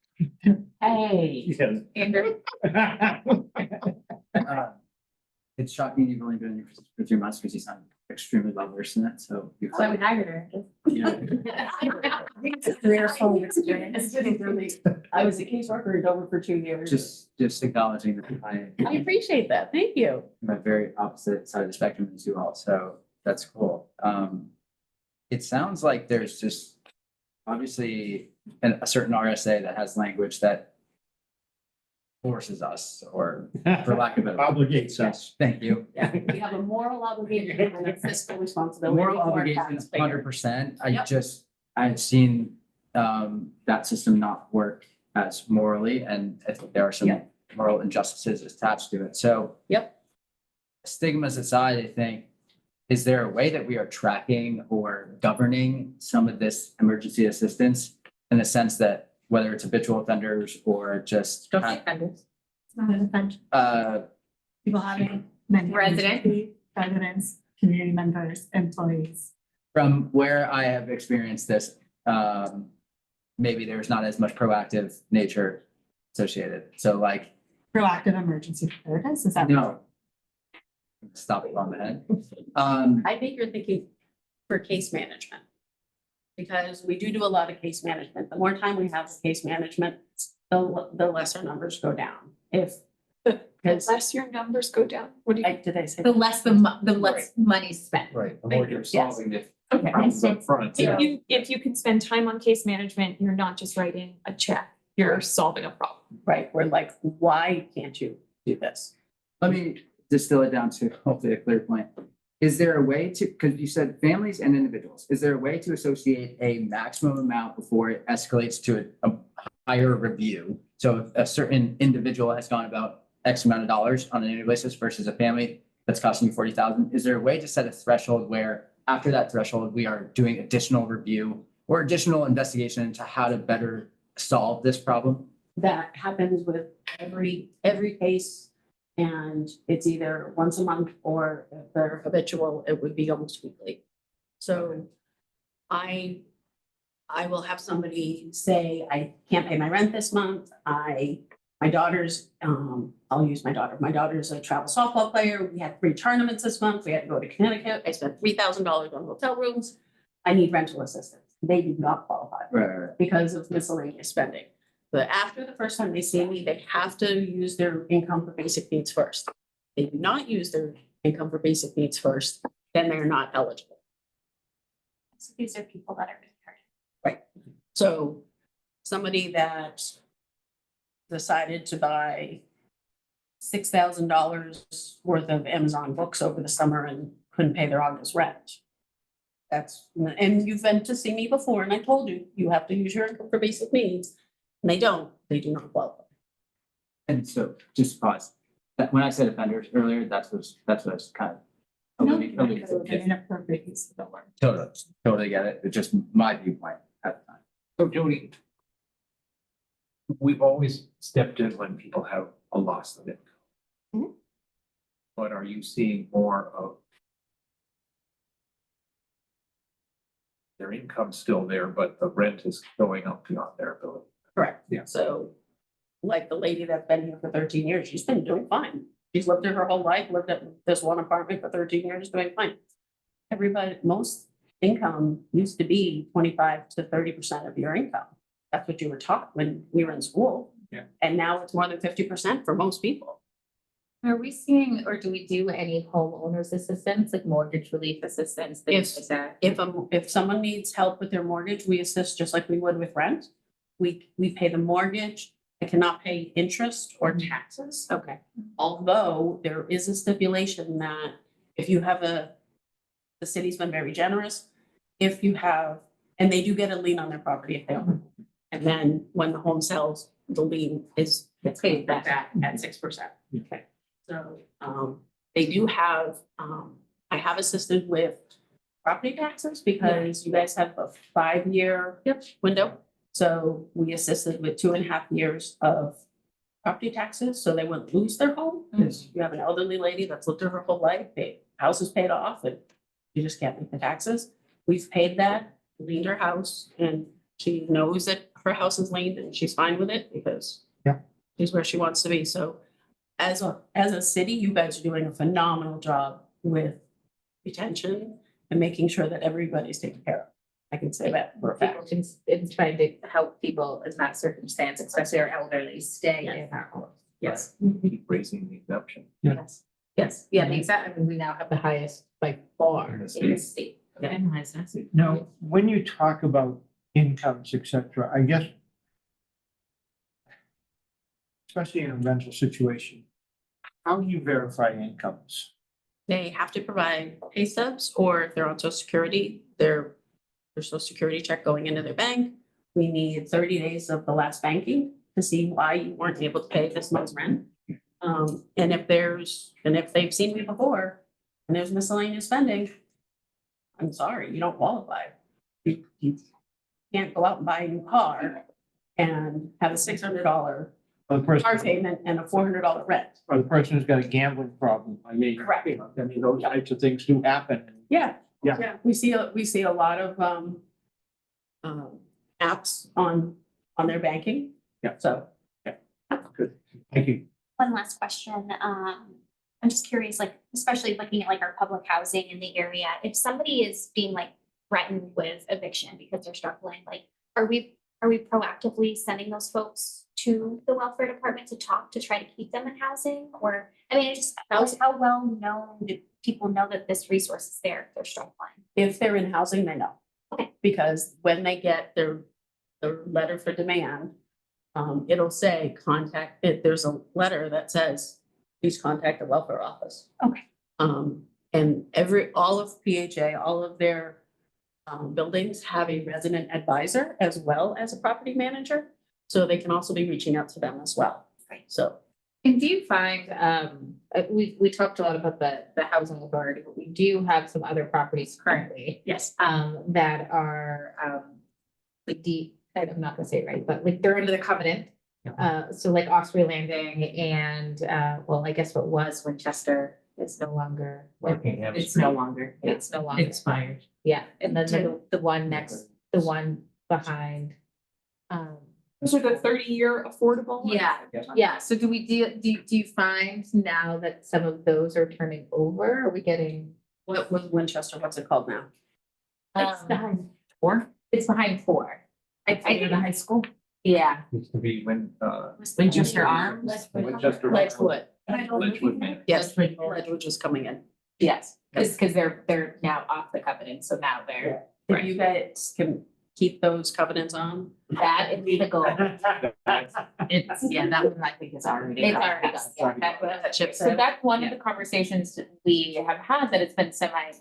Hey. Andrew, It's shocking you've only been in here for 3 months because you sound extremely well versed in it, so. you- so we hired her. Yeah. I was a caseworker in Dover for 2 years. Just acknowledging that I appreciate that, thank you. I'm a very opposite side of the spectrum as you all, so that's cool. It sounds like there's just obviously a certain RSA that has language that forces us, or for lack of a. Obligates us. Thank you. Yeah, we have a moral obligation and a fiscal responsibility. Moral for our obligation, taxpayers. 100%. Yep. I've seen that system not work as morally, and I think there are some Yep. moral injustices attached to it. So. Yep. Stigmas aside, I think, is there a way that we are tracking or governing some of this emergency assistance in the sense that whether it's habitual offenders or just Don't say offenders. It's not an offense. People having many. Residents, community members, employees. from where I have experienced this, maybe there's not as much proactive nature associated. So like, Proactive emergency preparedness, is that? no. Stop it on the head. I think you're thinking for case management. Because we do a lot of case management. The more time we have with case management, the lesser numbers go down. Because Less your numbers go down. What do you? did I say? The less money spent. Right, the Thank more you. you're Yes. solving the Okay. problems up front. If you can spend time on case management, you're not just writing a check, you're solving a problem. Right, we're like, why can't you do this? Let me distill it down to hopefully a clear point. Is there a way to, because you said families and individuals, is there a way to associate a maximum amount before it escalates to a higher review? So if a certain individual has gone about X amount of dollars on an annual basis versus a family that's costing you 40,000, is there a way to set a threshold where after that threshold, we are doing additional review or additional investigation into how to better solve this problem? That happens with every case. And it's either once a month, or if they're habitual, it would be almost weekly. So I will have somebody say, I can't pay my rent this month. My daughter's, I'll use my daughter. My daughter's a travel softball player. We had 3 tournaments this month. We had to go to Connecticut. I spent $3,000 on hotel rooms. I need rental assistance. They do not qualify Right. because of miscellaneous spending. But after the first time they see me, they have to use their income for basic needs first. They do not use their income for basic needs first, then they're not eligible. So these are people that are retired. So somebody that decided to buy $6,000 worth of Amazon books over the summer and couldn't pay their August rent. That's, and you've been to see me before and I told you, you have to use your income for basic needs. And they do not qualify. And so, just pause, that, when I said offenders earlier, that's what I was kind of. alluding to. An inappropriate use of the word. Totally get it, it's just my viewpoint at the time. So Jody, we've always stepped in when people have a loss of income. Mhm. But are you seeing more of their income still there, but the rent is going up beyond their ability? Correct. Yeah. So like the lady that's been here for 13 years, she's been doing fine. She's lived there her whole life, lived at this one apartment for 13 years, doing fine. Everybody, most income used to be 25 to 30% of your income. That's what you were taught when we were in school. Yeah. And now it's more than 50% for most people. Are we seeing, or do we do any homeowners assistance, like mortgage relief assistance, things like that? If someone needs help with their mortgage, we assist just like we would with rent. We pay the mortgage. I cannot pay interest or taxes. Okay. Although there is a stipulation that if you have the city's been very generous. If you have, and they do get a lien on their property if they own it. And then when the home sells, the lien is paid back at 6%. Okay. So, they do have, I have assisted with property taxes because you guys have a 5-year window. So we assisted with 2.5 years of property taxes, so they wouldn't lose their home. Because you have an elderly lady that's lived there her whole life, house is paid off and you just can't make the taxes. We've paid that, leaned her house, and she knows that her house is leaned and she's fine with it because she's where she wants to be. So as a city, you guys are doing a phenomenal job with retention and making sure that everybody's taken care of. I can say that for a fact. It's trying to help people in that circumstance, especially our elderly, stay in our homes. Yes. Keep raising the exemption. Yes. Yes, yeah, the exact, I mean, we now have the highest by far in the state. And license. Now, when you talk about incomes, et cetera, I guess especially in a rental situation, how do you verify incomes? They have to provide pay stubs, or if they're on social security, their social security check going into their bank. We need 30 days of the last banking to see why you weren't able to pay this month's rent. And if they've seen me before and there's miscellaneous spending, I'm sorry, you don't qualify. You can't go out and buy a new car and have a $600 Or the person, car payment and a $400 rent. or the person who's got a gambling problem, I mean. Correct. You know, I mean, those types of things do happen. Yeah. Yeah. We see a lot of apps on their banking. Yeah. So. Good, thank you. One last question. I'm just curious, like, especially looking at like our public housing in the area, if somebody is being like threatened with eviction because they're struggling, like, are we proactively sending those folks to the welfare department to talk to try to keep them in housing? Or, I mean, how well known do people know that this resource is there if they're struggling? If they're in housing, they know. Okay. Because when they get their letter for demand, it'll say there's a letter that says, please contact the welfare office. Okay. And all of PHA, all of their buildings have a resident advisor as well as a property manager. So they can also be reaching out to them as well. Right. So. And do you find, we talked a lot about the housing authority, but we do have some other properties currently. Yes. That are, like I'm not gonna say it right, but like they're under the covenant. So like Osprey Landing and, well, I guess what was Winchester is no longer. Workingham It's no longer. It's no longer. Expired. Yeah, and then the one behind. Those are the 30-year affordable ones? Yeah, so do you find now that some of those are turning over? Are we getting? What was Winchester? What's it called now? It's behind 4. It's behind 4. I Near the high school. Yeah. Used to be when, Winchester Arms. Winchester. Ledgewood. Ledgewood Man. Yes, Ledgewood is coming in. Yes, because they're now off the covenant, so now they're. If you guys can keep those covenants on? That is the goal. It's, yeah, that one I think is already. It's already done, yeah, that's what- That Chip So said. that's one of the conversations we have had, that it's been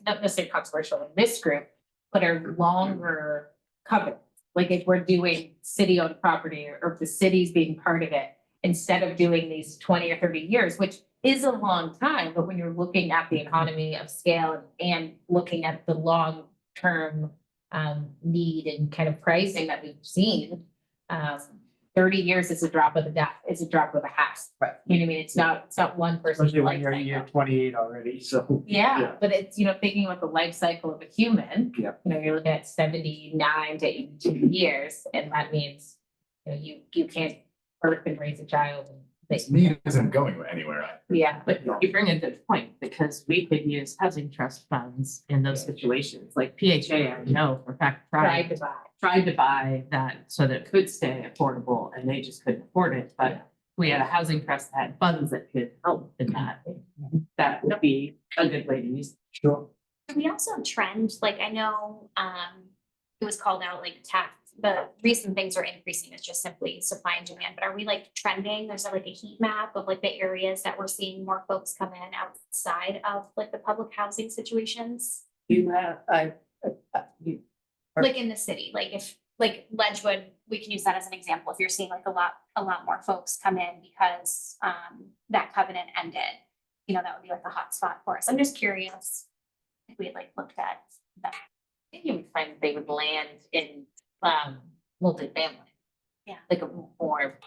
not necessarily controversial in this group, but are longer covenants. Like if we're doing city-owned property or if the city's being part of it, instead of doing these 20 or 30 years, which is a long time, but when you're looking at the economy of scale and looking at the long-term need and kind of pricing that we've seen, 30 years is a drop of a hat. Right. You know what I mean? It's not one person's Especially when life you're cycle. year 28 already, so. Yeah, but it's, thinking about the life cycle of a human. Yeah. You're looking at 79 to 82 years, and that means, you can't birth and raise a child. This need isn't going anywhere. Yeah, But you bring a good point, because we could use housing trust funds in those situations, like PHA, I know for a fact, tried to buy. tried to buy that so that it could stay affordable, and they just couldn't afford it, but we had a housing trust that had funds that could help in that. That would be a good way to use it. Sure. Do we also trend, like, I know, it was called out, like, the reason things are increasing is just simply supply and demand, but are we like trending? There's like a heat map of like the areas that we're seeing more folks come in outside of like the public housing situations? You have, Or- Like in the city, like if, like Ledgewood, we can use that as an example. If you're seeing like a lot more folks come in because, that covenant ended, that would be like a hot spot for us. I'm just curious if we had like looked at that. I think you would find that they would land in multifamily. Yeah. Like a more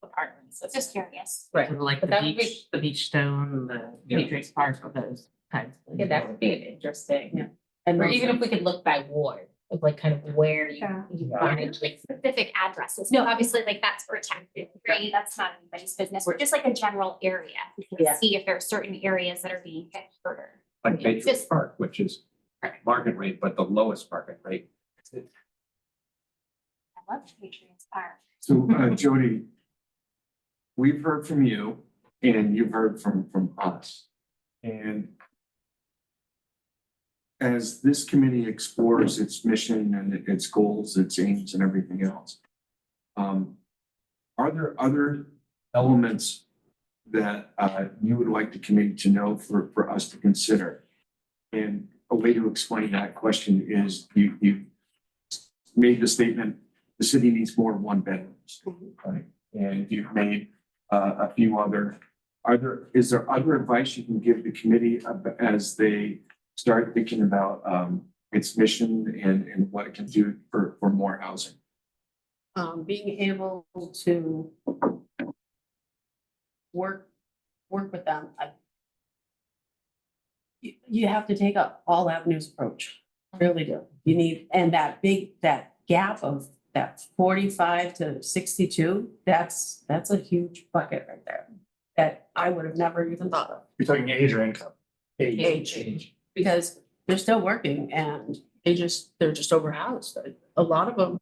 apartments. Just curious. Right. Like But the that would be- beach stone, the Yeah. Patriots Park, those kinds. of Yeah, things. that would be an interesting. Yeah. and Or those even are- if we could look by ward, of like kind of where you Yeah. you Yeah. find Like specific addresses. No, obviously, like that's protected, right? That's not anybody's business. We're just like a general area. We can Yeah. see if there are certain areas that are being hit harder. Like Patriots Just- Park, which is market rate, but the lowest market rate. I love Patriots Park. So, Jody, we've heard from you and you've heard from us. And as this committee explores its mission and its goals, its aims and everything else, are there other elements that you would like the committee to know for us to consider? And a way to explain that question is you made the statement, the city needs more one bedrooms, right? And you've made a few other, is there other advice you can give the committee as they start thinking about its mission and what it can do for more housing? being able to work with them. You have to take up all avenues approach, really do. You need, and that gap of that 45 to 62, that's a huge bucket right there that I would have never even thought of. You're talking age or income? Age. Because they're still working and they're just overhoused. A lot of them,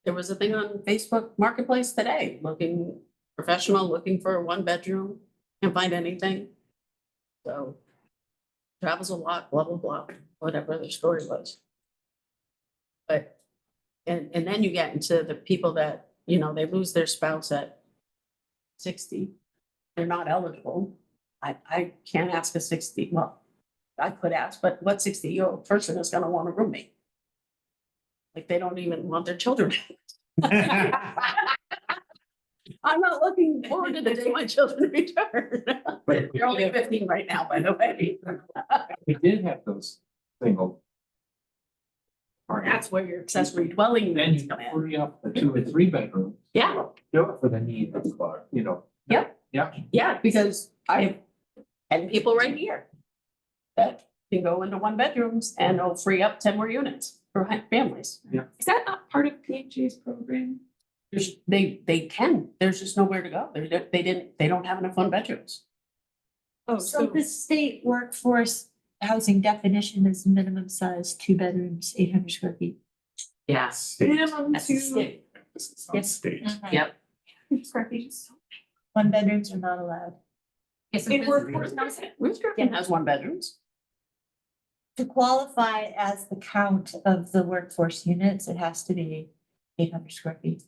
there was a thing on Facebook Marketplace today, looking professional, looking for a one bedroom, can't find anything. So travels a lot, blah, blah, blah, whatever their story was. But, and then you get into the people that, they lose their spouse at 60. They're not eligible. I can't ask a 60, well, I could ask, but what 60-year-old person is gonna want a roommate? Like, they don't even want their children. I'm not looking forward to the day my children return. But You're only 15 right now, by the way. we did have those single. That's where your accessory dwelling Then units you come in. free up the 2 or 3 bedroom. Yeah. For the need of, Yep. Yeah. Yeah, because I had people right here that can go into one bedrooms and it'll free up 10 more units for families. Is that not part of PHA's program? They can, there's just nowhere to go. They don't have enough one bedrooms. Oh, so the state workforce housing definition is minimum size, 2 bedrooms, 800 square feet. Yeah. Minimum That's the state. This is on Yes. state. Yep. Square feet is so. 1 bedrooms are not allowed. Yes, In this- workforce housing. Ruth Griffin has one bedrooms. to qualify as the count of the workforce units, it has to be 800 square feet.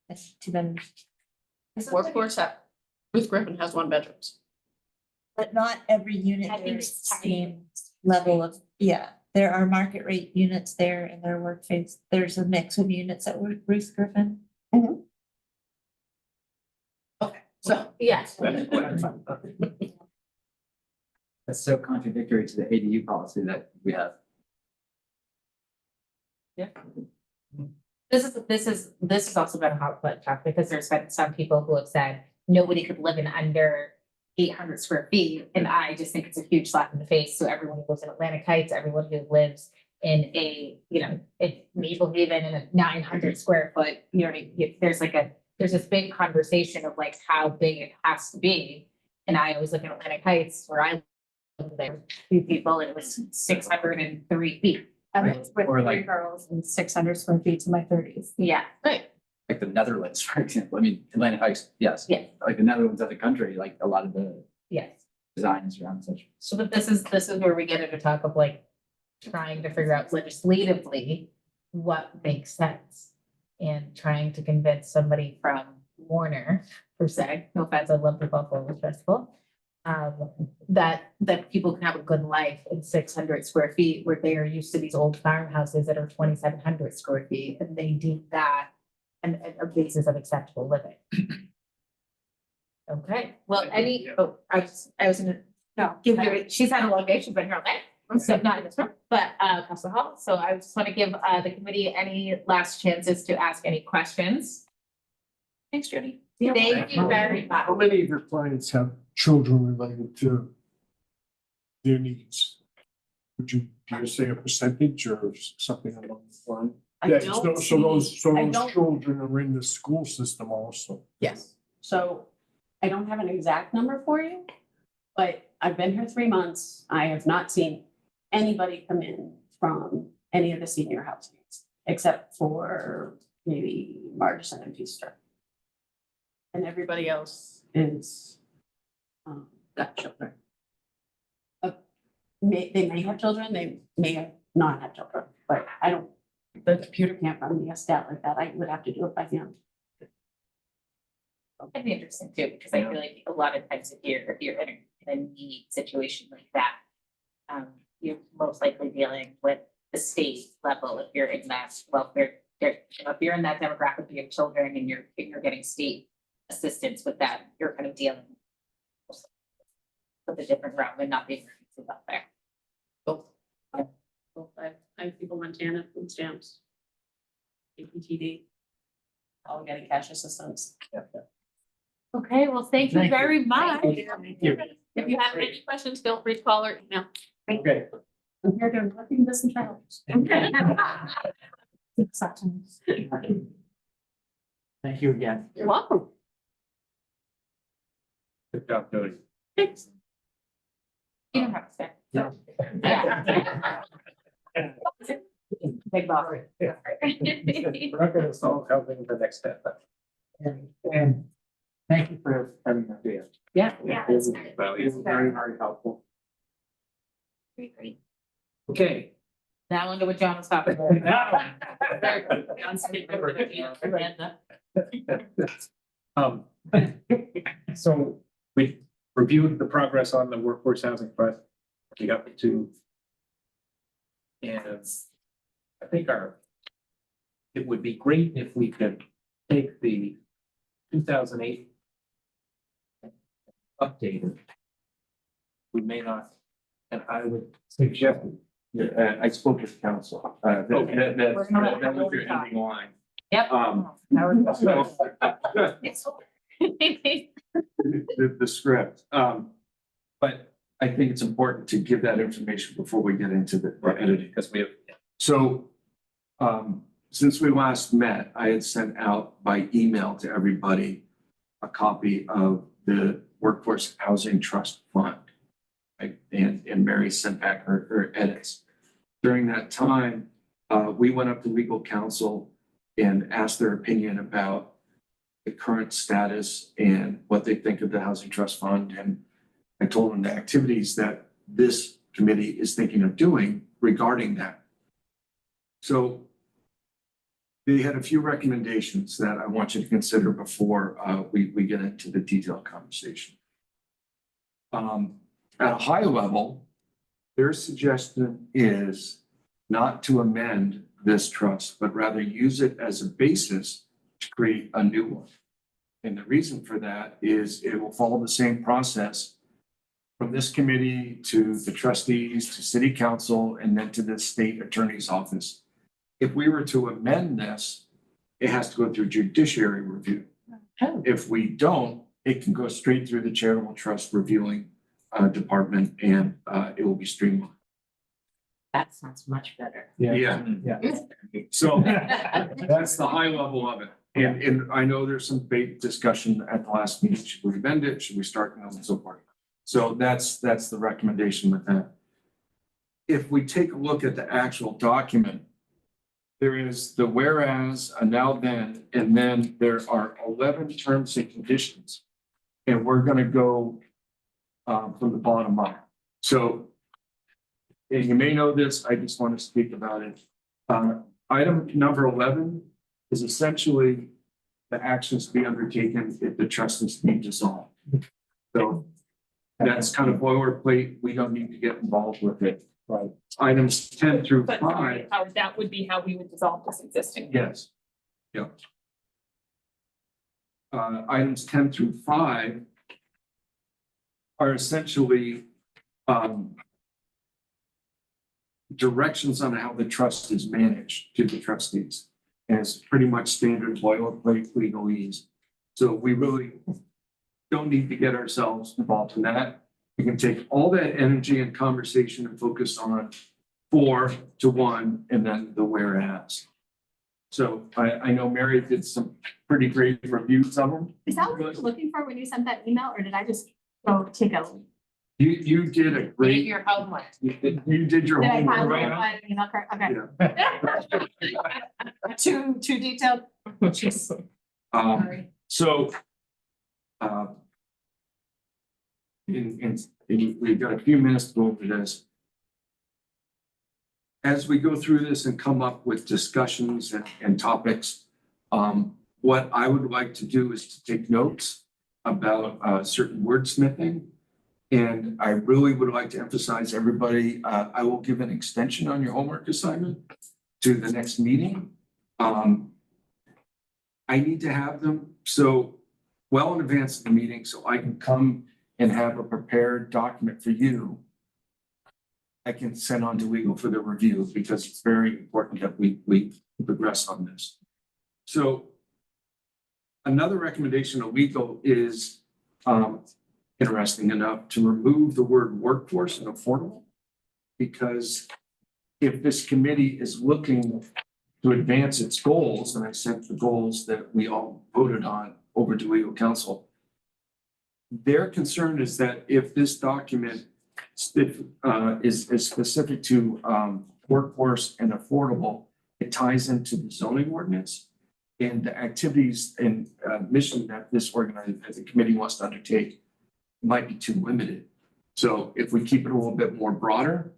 That's 2 bedrooms. Workforce at, Ruth Griffin has 1 bedroom. But not every unit I think there's it's the same level of, yeah, there are market rate units there in their workplace. There's a mix of units at Ruth Griffin. So, Yes. That's so contradictory to the ADU policy that we have. This is also been a hot button topic because there's been some people who have said nobody could live in under 800 square feet. And I just think it's a huge slap in the face. So everyone who lives in Atlantic Heights, everyone who lives in a, in Maple Haven in a 900 square foot, there's this big conversation of like how big it has to be. And I always look at Atlantic Heights where I lived there, 2 people, and it was 603 feet. I Right. was with Or 3 like- girls and 600 square feet in my 30s. Yeah, right. Like the Netherlands, for example. I mean, Atlantic Heights, yes. Yeah. Like the Netherlands as a country, like a lot of the Yes. designs around such. So but this is where we get into talk of like trying to figure out legislatively what makes sense. And trying to convince somebody from Warner, per se, no offense, I love the Buffalo Festival. That people can have a good life in 600 square feet where they are used to these old farmhouses that are 2,700 square feet, and they deem that a basis of acceptable living. Okay, well, I was gonna give her, she's had a long day, she's been here all day. So not in this room, but Council Hall. So I just want to give the committee any last chances to ask any questions. thanks, Judy. Thank you very much. How many of your clients have children related to their needs? Would you dare say a percentage or something along the line? I Yeah, don't so those, see- I those don't- children are in the school system also. Yes, so I don't have an exact number for you, but I've been here 3 months. I have not seen anybody come in from any of the senior housings, except for maybe Margison and Feaster. And everybody else is got children. They may have children, they may have not had children, but I don't, the computer can't run me a stat like that. I would have to do it by hand. It'd be interesting too, because I feel like a lot of times if you're in a need situation like that, you're most likely dealing with the state level if you're in that welfare. If you're in that demographic, you have children and you're getting state assistance with that, you're kind of dealing with a different realm and not being out there. Both. I have people in Montana, food stamps. APTD. All getting cash assistance. Okay, well, thank you Thank you. very much. Thank you. If you have any questions, feel free to call or email. Okay. I'm here doing nothing but some travels. Thank you again. You're welcome. Good job, Jody. Thanks. You don't have to say. No. Yeah. Big boss. We're not gonna solve housing in the next step. And thank you for having that there. Yeah. Yeah, It that's was great. very, very helpful. Great. Okay. Now I know what John was talking about. So we reviewed the progress on the workforce housing front. We got the 2. And I think it would be great if we could take the 2008 updated. We may not, and I would suggest, Yeah, I spoke with council, that was your ending line. Yep. The script, but I think it's important to give that information before we get into the editing. because we have, So, since we last met, I had sent out by email to everybody a copy of the Workforce Housing Trust Fund. Right? And Mary sent back her edits. During that time, we went up to legal counsel and asked their opinion about the current status and what they think of the Housing Trust Fund. And I told them the activities that this committee is thinking of doing regarding that. So they had a few recommendations that I want you to consider before we get into the detailed conversation. At a high level, their suggestion is not to amend this trust, but rather use it as a basis to create a new one. And the reason for that is it will follow the same process from this committee to the trustees, to city council, and then to the state attorney's office. If we were to amend this, it has to go through judiciary review. Oh. If we don't, it can go straight through the charitable trust reviewing department, and it will be streamlined. That sounds much better. Yeah. So that's the high level of it. And I know there's some big discussion at the last meeting. Should we amend it? Should we start and so forth? So that's the recommendation with that. If we take a look at the actual document, there is the whereas, a now then, and then there are 11 terms and conditions. And we're gonna go from the bottom up. So and you may know this, I just want to speak about it. Item number 11 is essentially the actions to be undertaken if the trust is being dissolved. So that's kind of boilerplate. We don't need to get involved with it. Right. Items 10 through But 5. that would be how we would dissolve this existing. Yes. Yep. Items 10 through 5 are essentially directions on how the trust is managed to the trustees. And it's pretty much standard boilerplate legalese. So we really don't need to get ourselves involved in that. We can take all that energy and conversation and focus on 4 to 1 and then the whereas. So I know Mary did some pretty great reviews of them. Is that what you were looking for when you sent that email, or did I just go take a? You did a Did great, your homework. you did your Did I homework find right. my email correct? Okay. Yeah. Too detailed? Sorry. So, we've got a few minutes to go over this. As we go through this and come up with discussions and topics, what I would like to do is to take notes about certain wordsmithing. And I really would like to emphasize everybody, I will give an extension on your homework assignment to the next meeting. I need to have them so well in advance of the meeting so I can come and have a prepared document for you. I can send on to legal for the review because it's very important that we progress on this. So another recommendation of legal is interesting enough to remove the word workforce and affordable. Because if this committee is looking to advance its goals, and I sent the goals that we all voted on over to legal counsel, their concern is that if this document is specific to workforce and affordable, it ties into the zoning ordinance and the activities and mission that this organization, as a committee wants to undertake might be too limited. So if we keep it a little bit more broader,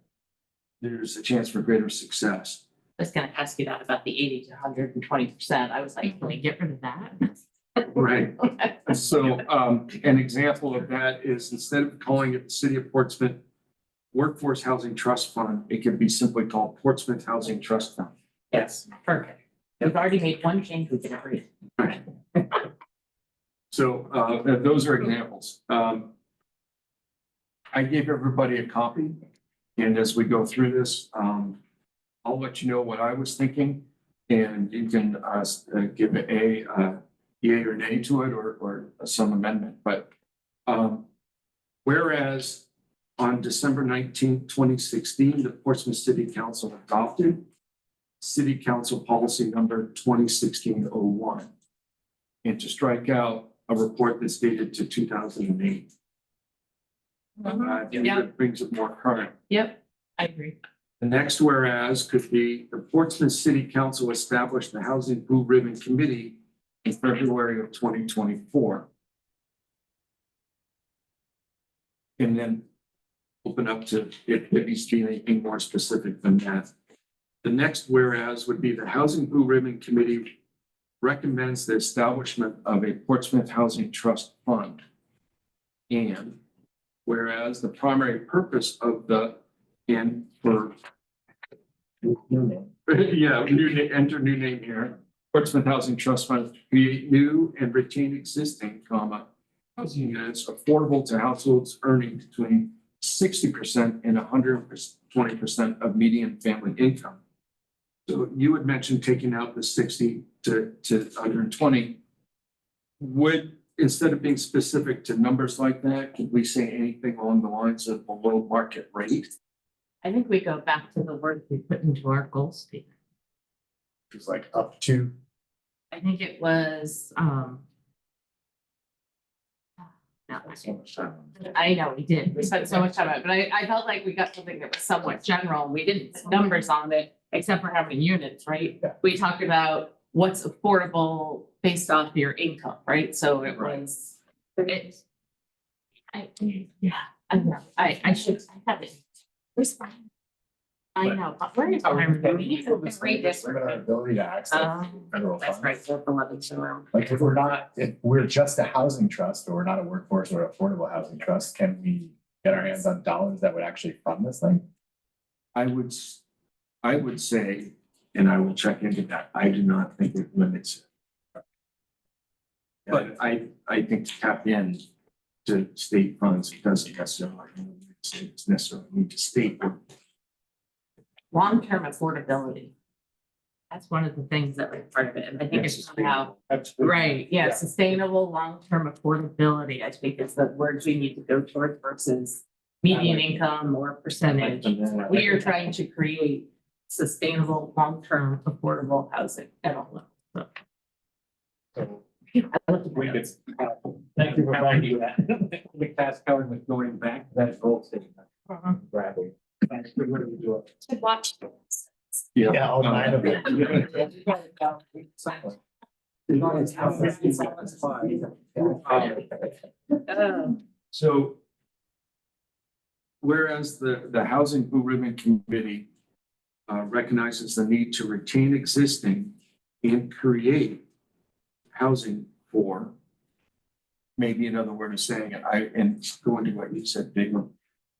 there's a chance for greater success. I was gonna ask you that about the 80 to 120%. I was like, can we get rid of that? Right. So an example of that is instead of calling it the City of Portsmouth Workforce Housing Trust Fund, it could be simply called Portsmouth Housing Trust Fund. Yes, perfect. We've already made one change, we can agree. So those are examples. I gave everybody a copy, and as we go through this, I'll let you know what I was thinking, and you can give a yay or nay to it or some amendment. But whereas on December 19th, 2016, the Portsmouth City Council adopted City Council Policy Number 2016-01, and to strike out a report that's dated to 2008. That brings it more current. Yep, I agree. The next whereas could be the Portsmouth City Council established the Housing Blue Ribbon Committee in February of 2024. And then open up to if there needs to be anything more specific than that. The next whereas would be the Housing Blue Ribbon Committee recommends the establishment of a Portsmouth Housing Trust Fund. And whereas the primary purpose of the, and for yeah, enter new name here, Portsmouth Housing Trust Fund, to create new and retain existing, housing units affordable to households earning between 60% and 120% of median family income. So you had mentioned taking out the 60 to 120. Would, instead of being specific to numbers like that, could we say anything along the lines of below market rate? I think we go back to the work we put into our goal statement. It's like up to, I think it was, no, I know we did. We spent so much time on it, but I felt like we got something that was somewhat general. We didn't put numbers on it, except for how many units, right? Yeah. We talked about what's affordable based off your income, right? So it was, it. Yeah, I know, I should, I have it. Where's mine? I know, but where is mine? We need to read this. limit our ability to access federal That's funds. right, so the 11th room. Like if we're just a housing trust or we're not a workforce or affordable housing trust, can we get our hands on dollars that would actually fund this thing? I would say, and I will check into that, I do not think it limits it. But I think to tap in to state funds, it doesn't necessarily need to state. Long-term affordability. That's one of the things that was part of it, and I think it's somehow, right, yeah, sustainable, long-term affordability, I think is the words we need to go toward versus median income or percentage. We are trying to create sustainable, long-term, affordable housing at all levels. So I love the we way could, thank you for finding that. We task Helen with going back to that goal statement. Bradley. Thanks for what you do. To watch. Yeah, all 9 of them. So whereas the Housing Blue Ribbon Committee recognizes the need to retain existing and create housing for, maybe another word of saying it, and going to what you said, Bigland,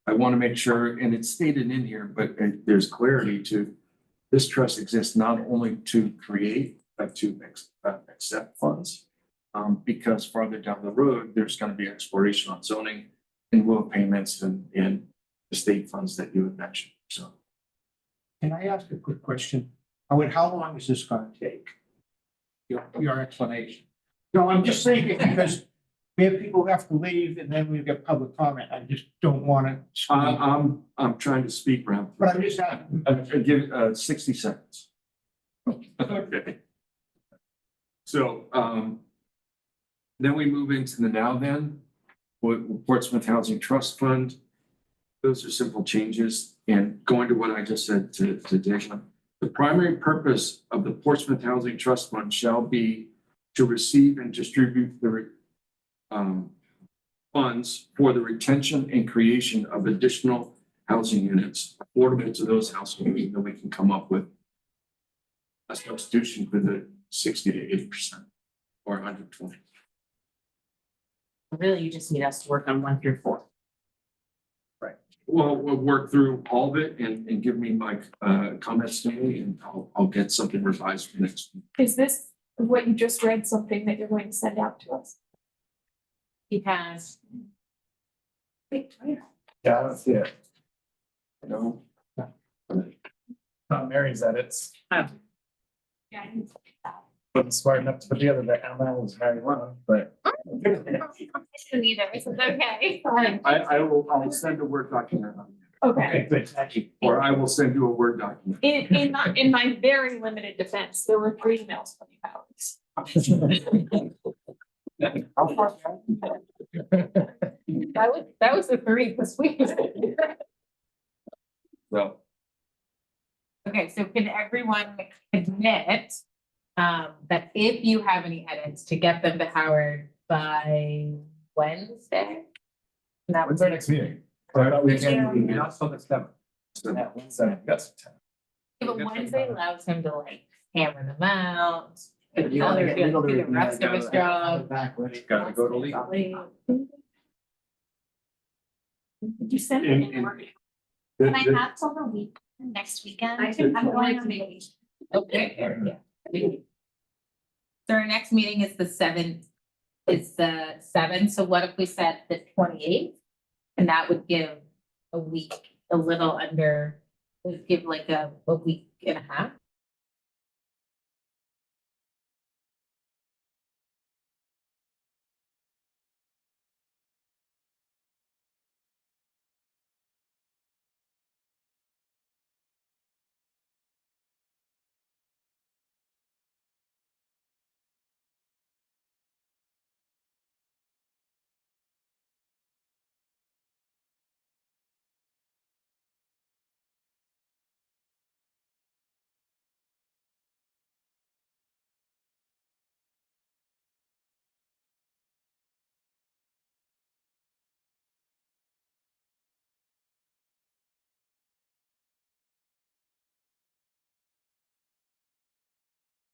I want to make sure, and it's stated in here, but there's clarity to, this trust exists not only to create, but to accept funds. Because farther down the road, there's going to be exploration on zoning in lieu of payments and the state funds that you had mentioned, so. Can I ask a quick question? Howard, how long is this gonna take? Your explanation. No, I'm just saying it because we have people who have to leave and then we get public comment. I just don't wanna. I'm trying to speak, Brown. But I'm just asking. Give 60 seconds. Okay. So then we move into the now then, with Portsmouth Housing Trust Fund. Those are simple changes, and going to what I just said to Dana. The primary purpose of the Portsmouth Housing Trust Fund shall be to receive and distribute the funds for the retention and creation of additional housing units affordable to those households that we can come up with a substitution for the 60 to 80% or 120. Really, you just need us to work on 1 through 4. Well, we'll work through all of it and give me my comments to me, and I'll get something revised for next week. Is this what you just read, something that you're going to send out to us? He has. Wait, where? Yeah, I don't see it. You know, Mary's edits. Yeah. Wasn't smart enough to put together the ML was very long, but. I didn't either, so it's okay. I'll send a Word document, Okay. Good, thank you. or I will send you a Word document. In my very limited defense, there were 3 emails from you, Alex. That was the 3 this week. So Okay, so can everyone admit that if you have any edits, to get them to Howard by Wednesday? That When's was our next meeting? You're not till the seventh. Yeah, 1/7, that's 10. Yeah, but Wednesday allows him to like hammer them out. But you wanna get legal to Do the review rest it, of his gotta- job. Gotta go to legal. Did you send And- it in? and- Mark? Can I have till the week, next weekend? I can- I'm going on vacation. Okay. So our next meeting is the seventh, it's the seventh, so what if we said the 28th? And that would give a week, a little under, would give like a week and a half.